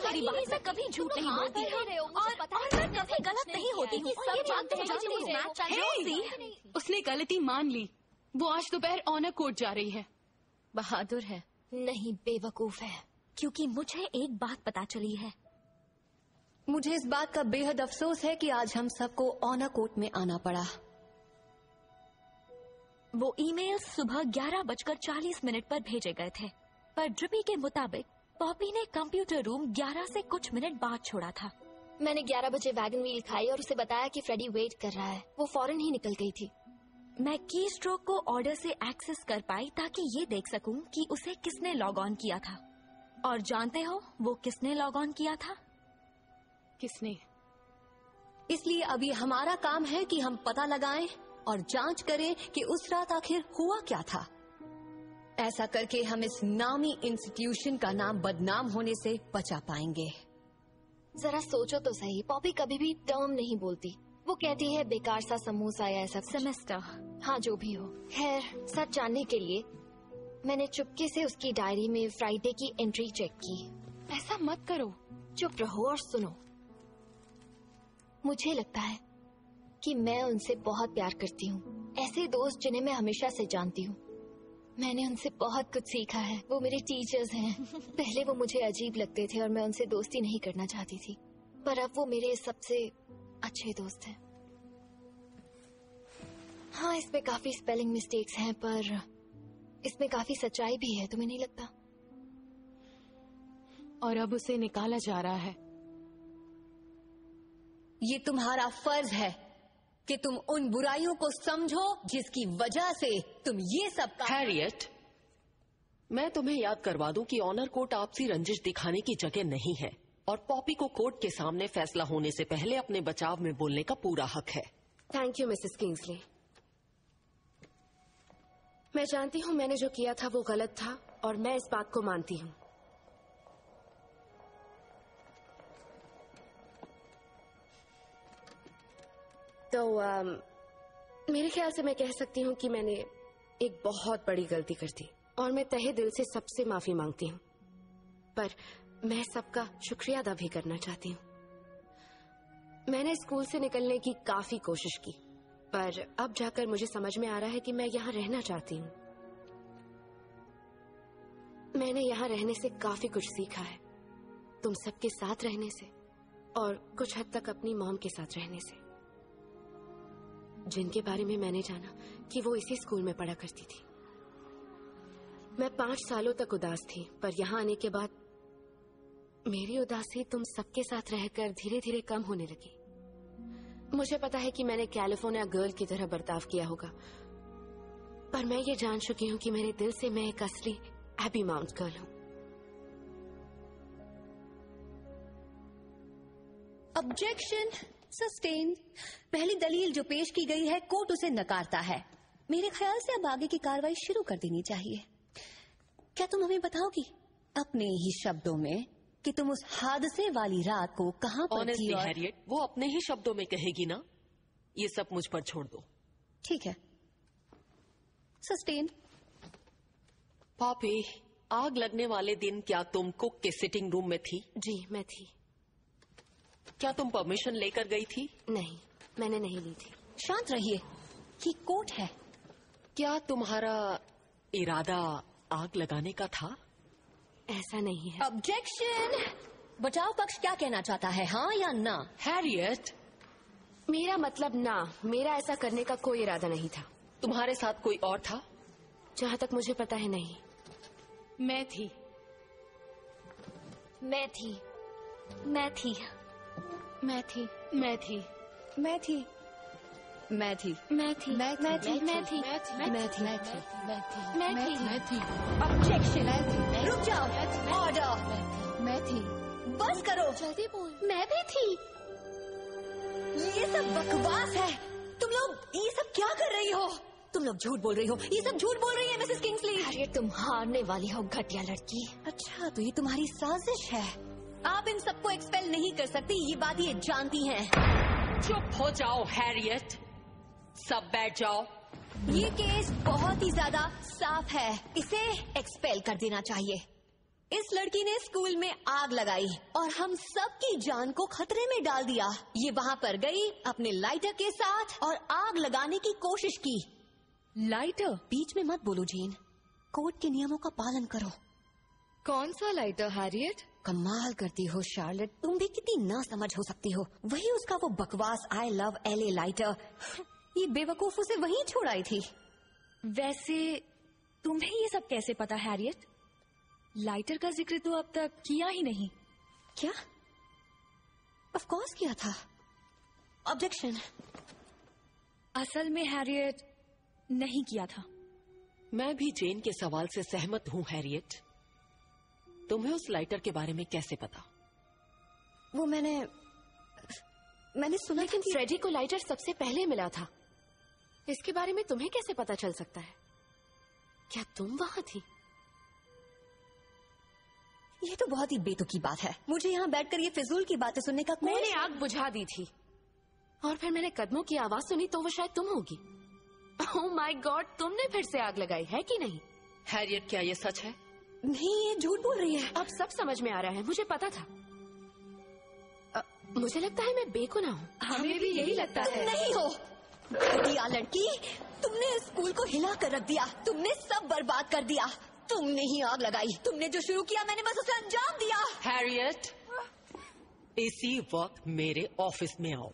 मेरी बात में कभी झूठ नहीं बोलती है और मैं कभी गलत नहीं होती हूँ। ये जानते हैं उसने गलती मान ली। वो आज दोपहर ऑनर कोर्ट जा रही है। बहादुर है। नहीं, बेवकूफ है, क्योंकि मुझे एक बात पता चली है। मुझे इस बात का बेहद अफसोस है कि आज हम सबको ऑनर कोर्ट में आना पड़ा। वो ईमेल सुबह 11:40 पर भेजे गए थे, पर ड्रिपी के मुताबिक पॉपी ने कंप्यूटर रूम 11 से कुछ मिनट बाद छोड़ा था। मैंने 11 बजे वैगन व्हील खाई और उसे बताया कि फ्रेडी वेट कर रहा है। वो फौरन ही निकल गई थी। मैं की स्ट्रोक को ऑर्डर से एक्सेस कर पाई ताकि ये देख सकूं कि उसे किसने लॉग ऑन किया था। और जानते हो वो किसने लॉग ऑन किया था? किसने? इसलिए अभी हमारा काम है कि हम पता लगाएं और जांच करें कि उस रात आखिर हुआ क्या था। ऐसा करके हम इस नामी इंस्टीट्यूशन का नाम बदनाम होने से बचा पाएंगे। जरा सोचो तो सही, पॉपी कभी भी टर्म नहीं बोलती। वो कहती है बेकार सा समोसा या ऐसा सेमेस्टर। हाँ, जो भी हो। खैर, सच जानने के लिए मैंने चुपके से उसकी डायरी में फ्राइडे की एंट्री चेक की। ऐसा मत करो। चुप रहो और सुनो। मुझे लगता है कि मैं उनसे बहुत प्यार करती हूँ। ऐसे दोस्त जिन्हें मैं हमेशा से जानती हूँ। मैंने उनसे बहुत कुछ सीखा है। वो मेरे टीचर्स हैं। पहले वो मुझे अजीब लगते थे और मैं उनसे दोस्ती नहीं करना चाहती थी, पर अब वो मेरे सबसे अच्छे दोस्त हैं। हाँ, इसमें काफी स्पेलिंग मिस्टेक्स हैं, पर इसमें काफी सच्चाई भी है। तुम्हें नहीं लगता? और अब उसे निकाला जा रहा है। ये तुम्हारा फर्ज है कि तुम उन बुराइयों को समझो जिसकी वजह से तुम ये सब हैरियट, मैं तुम्हें याद करवा दूं कि ऑनर कोर्ट आपसी रंजिश दिखाने की जगह नहीं है और पॉपी को कोर्ट के सामने फैसला होने से पहले अपने बचाव में बोलने का पूरा हक है। Thank you Mrs Kingsley. मैं जानती हूँ मैंने जो किया था वो गलत था और मैं इस बात को मानती हूँ। तो मेरे ख्याल से मैं कह सकती हूँ कि मैंने एक बहुत बड़ी गलती कर दी और मैं तहे दिल से सबसे माफी मांगती हूँ। पर मैं सबका शुक्रिया अदा भी करना चाहती हूँ। मैंने स्कूल से निकलने की काफी कोशिश की, पर अब जाकर मुझे समझ में आ रहा है कि मैं यहाँ रहना चाहती हूँ। मैंने यहाँ रहने से काफी कुछ सीखा है, तुम सबके साथ रहने से और कुछ हद तक अपनी मॉम के साथ रहने से, जिनके बारे में मैंने जाना कि वो इसी स्कूल में पढ़ा करती थी। मैं 5 सालों तक उदास थी, पर यहाँ आने के बाद मेरी उदासी तुम सबके साथ रहकर धीरे धीरे कम होने लगी। मुझे पता है कि मैंने कैलिफोर्निया गर्ल की तरह बर्ताव किया होगा, पर मैं ये जान चुकी हूँ कि मेरे दिल से मैं एक असली एबी माउंट गर्ल हूँ। Objection sustain. पहली दलील जो पेश की गई है कोर्ट उसे नकारता है। मेरे ख्याल से अब आगे की कार्रवाई शुरू कर देनी चाहिए। क्या तुम हमें बताओगी अपने ही शब्दों में कि तुम उस हादसे वाली रात को कहाँ पर थी? और हैरियट, वो अपने ही शब्दों में कहेगी ना। ये सब मुझ पर छोड़ दो। ठीक है। सस्टेन। पॉपी, आग लगने वाले दिन क्या तुम कुक के सिटिंग रूम में थी? जी मैं थी। क्या तुम परमिशन लेकर गई थी? नहीं, मैंने नहीं ली थी। शांत रहिए, ये कोर्ट है। क्या तुम्हारा इरादा आग लगाने का था? ऐसा नहीं है। ऑब्जेक्शन। बचाव पक्ष क्या कहना चाहता है, हाँ या ना? हैरियट, मेरा मतलब ना, मेरा ऐसा करने का कोई इरादा नहीं था। तुम्हारे साथ कोई और था? जहाँ तक मुझे पता है नहीं। मैं थी। मैं थी। मैं थी। मैं थी। मैं थी। मैं थी। मैं थी। मैं थी। मैं थी। मैं थी। मैं थी। मैं थी। मैं थी। मैं थी। मैं थी। ऑब्जेक्शन। रुक जाओ। ऑर्डर। मैं थी। बस करो। जल्दी बोल। मैं भी थी। ये सब बकवास है। तुम लोग ये सब क्या कर रही हो? तुम लोग झूठ बोल रही हो। ये सब झूठ बोल रही है मिसेस किंग्सली। अरे तुम हारने वाली हो घटिया लड़की। अच्छा, तो ये तुम्हारी साजिश है। आप इन सबको एक्सपेल नहीं कर सकती, ये बात ये जानती हैं। चुप हो जाओ हैरियट, सब बैठ जाओ। ये केस बहुत ही ज्यादा साफ है, इसे एक्सपेल कर देना चाहिए। इस लड़की ने स्कूल में आग लगाई और हम सबकी जान को खतरे में डाल दिया। ये वहाँ पर गई अपने लाइटर के साथ और आग लगाने की कोशिश की। लाइटर? बीच में मत बोलो जीन, कोर्ट के नियमों का पालन करो। कौन सा लाइटर हैरियट? कमाल करती हो शार्लेट, तुम भी कितनी ना समझ हो सकती हो। वही उसका वो बकवास आई लव LA लाइटर। ये बेवकूफ उसे वहीं छोड़ आई थी। वैसे तुम्हें ये सब कैसे पता हैरियट? लाइटर का जिक्र तो अब तक किया ही नहीं। क्या? ऑफ कोर्स किया था। ऑब्जेक्शन। असल में हैरियट नहीं किया था। मैं भी जेन के सवाल से सहमत हूँ हैरियट। तुम्हें उस लाइटर के बारे में कैसे पता? वो मैंने सुना। लेकिन फ्रेडी को लाइटर सबसे पहले मिला था। इसके बारे में तुम्हें कैसे पता चल सकता है? क्या तुम वहाँ थी? ये तो बहुत ही बेतुकी बात है। मुझे यहाँ बैठकर ये फिजूल की बातें सुनने का कोई। मैंने आग बुझा दी थी और फिर मैंने कदमों की आवाज सुनी तो वो शायद तुम होगी। ओह माय गॉड, तुमने फिर से आग लगाई है कि नहीं? हैरियट, क्या ये सच है? नहीं, ये झूठ बोल रही है। अब सब समझ में आ रहा है, मुझे पता था। मुझे लगता है मैं बेगुनाह हूँ। हमें भी यही लगता है। नहीं हो घटिया लड़की, तुमने स्कूल को हिला कर रख दिया। तुमने सब बर्बाद कर दिया। तुमने ही आग लगाई। तुमने जो शुरू किया मैंने बस उसे अंजाम दिया। हैरियट, इसी वक्त मेरे ऑफिस में आओ।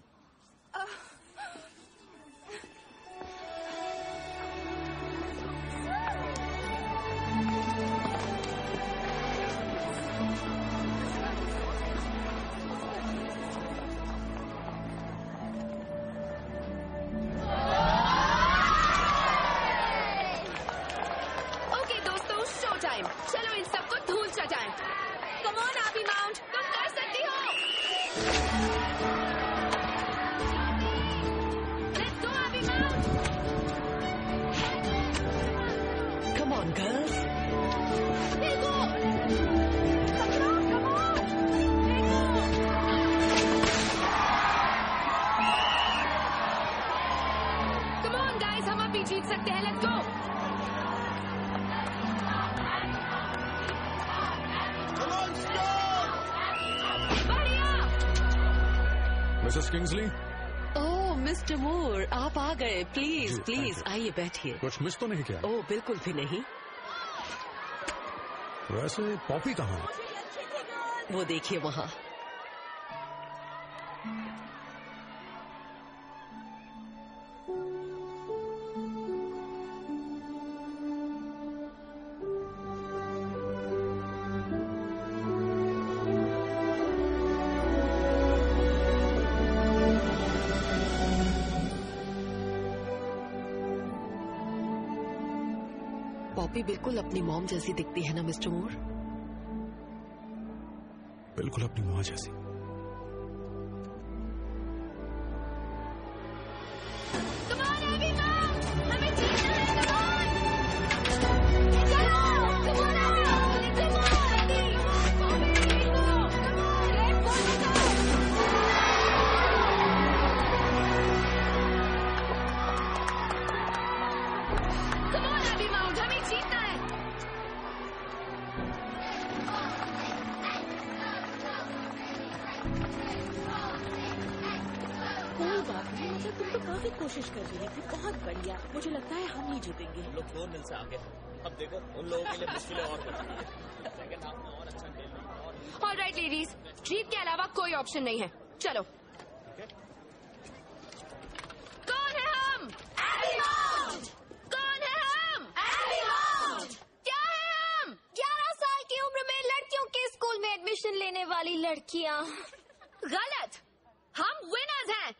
चलो इन सबको धूल चटाएं। कम ऑन एबी माउंट, तुम कर सकती हो। On girls. Come on guys, हम अभी जीत सकते हैं। Let's go. Mrs Kingsley. Oh Mr Moore, आप आ गए। प्लीज प्लीज आइए बैठिए। कुछ मिस तो नहीं किया? ओह बिल्कुल भी नहीं। वैसे पॉपी कहाँ है? वो देखिए वहाँ। पॉपी बिल्कुल अपनी मॉम जैसी दिखती है ना मिस्टर मूर? बिल्कुल अपनी माँ जैसी। कोई बात नहीं, मतलब तुम तो काफी कोशिश कर रही थी। बहुत बढ़िया। मुझे लगता है हम ही जीतेंगे। हम लोग 2 मिल से आगे हैं। अब देखो उन लोगों के लिए मुश्किलें और बढ़ रही है। सेकंड हाफ में और अच्छा खेलना। ऑलराइट लेडीज, जीत के अलावा कोई ऑप्शन नहीं है। चलो। कौन है हम? कौन है हम? क्या है हम? 11 साल की उम्र में लड़कियों के स्कूल में एडमिशन लेने वाली लड़कियाँ। गलत। हम विनर्स हैं।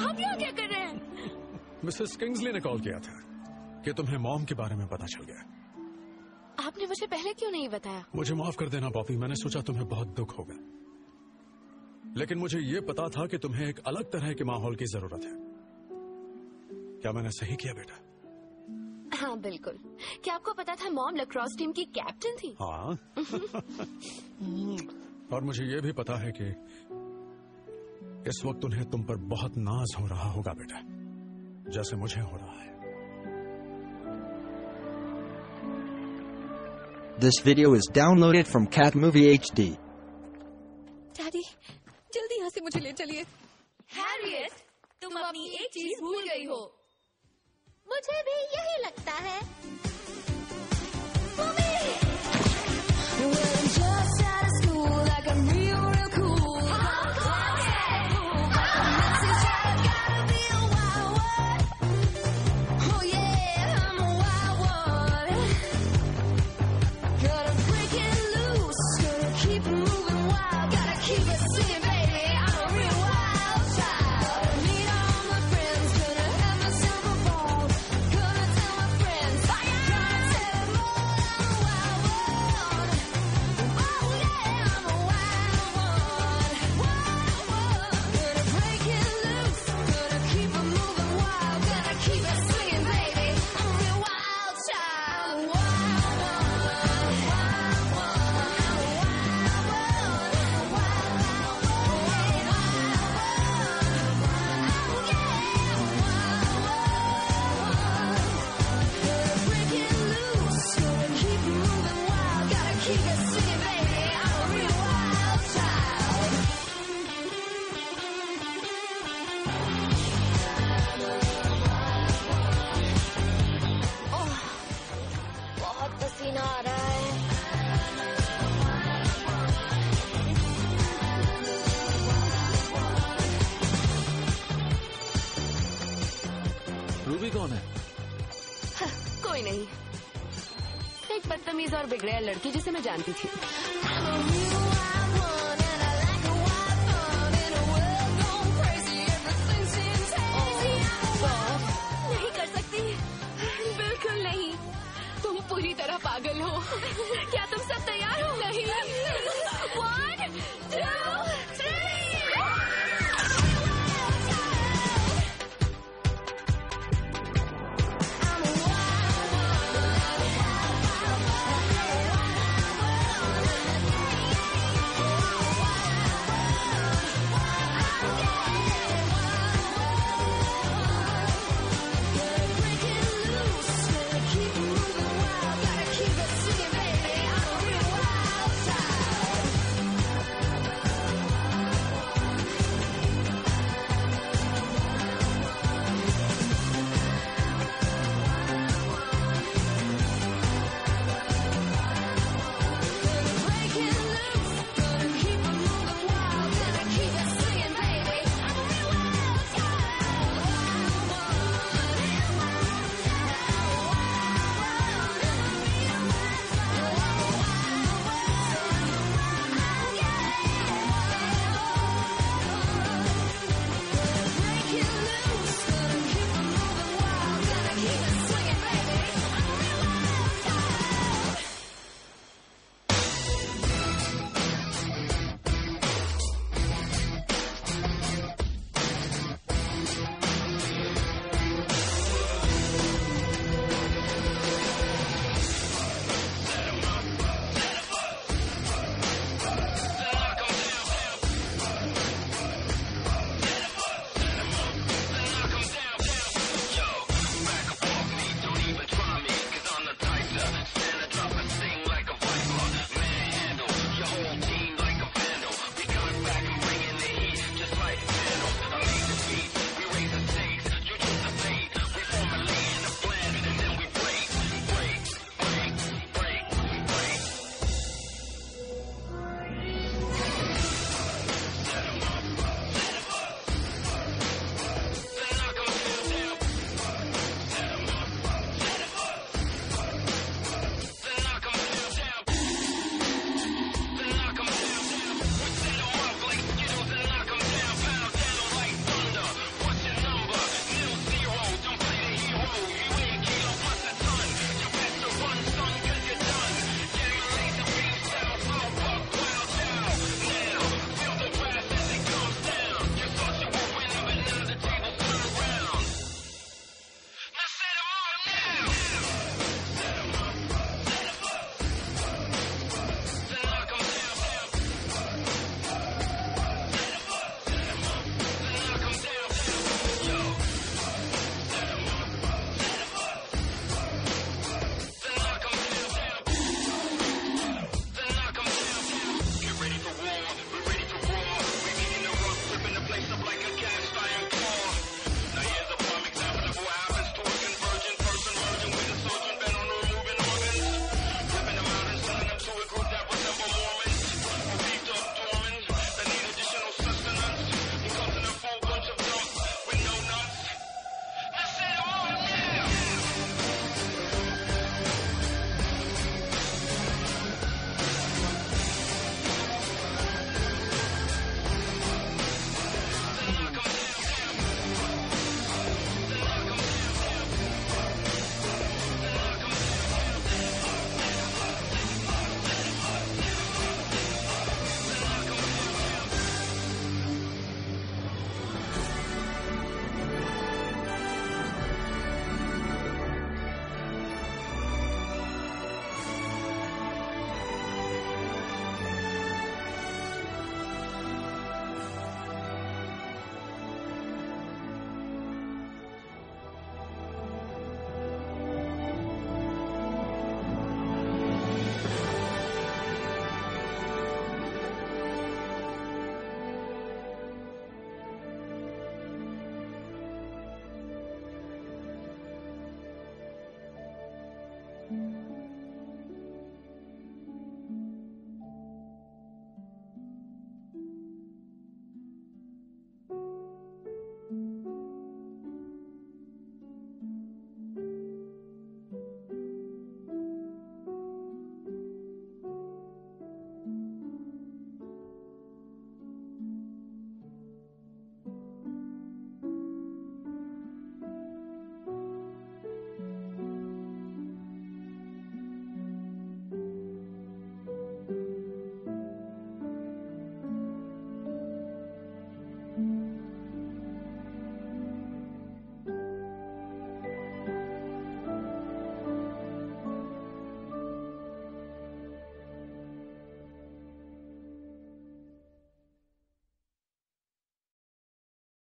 आप यहाँ क्या कर रहे हैं? मिसेस किंग्सली ने कॉल किया था कि तुम्हें मॉम के बारे में पता चल गया। आपने मुझे पहले क्यों नहीं बताया? मुझे माफ कर देना पॉपी, मैंने सोचा तुम्हें बहुत दुख होगा, लेकिन मुझे ये पता था कि तुम्हें एक अलग तरह के माहौल की जरूरत है। क्या मैंने सही किया बेटा? हाँ हाँ बिल्कुल। क्या आपको पता था मॉम लैक्रोस टीम की कैप्टन थी? हाँ। और मुझे ये भी पता है कि इस वक्त उन्हें तुम पर बहुत नाज हो रहा होगा बेटा, जैसे मुझे हो रहा है। This video is downloaded from Cat Movie HD. Daddy जल्दी यहाँ से मुझे ले चलिए। हैरियट, तुम अपनी एक चीज भूल गई हो। मुझे भी यही लगता है। रूबी कौन है? कोई नहीं, एक बदतमीज और बिगड़ैया लड़की जिसे मैं जानती थी। नहीं कर सकती, बिल्कुल नहीं, तुम पूरी तरह पागल हो। क्या तुम सब तैयार हो? नहीं। 1, 2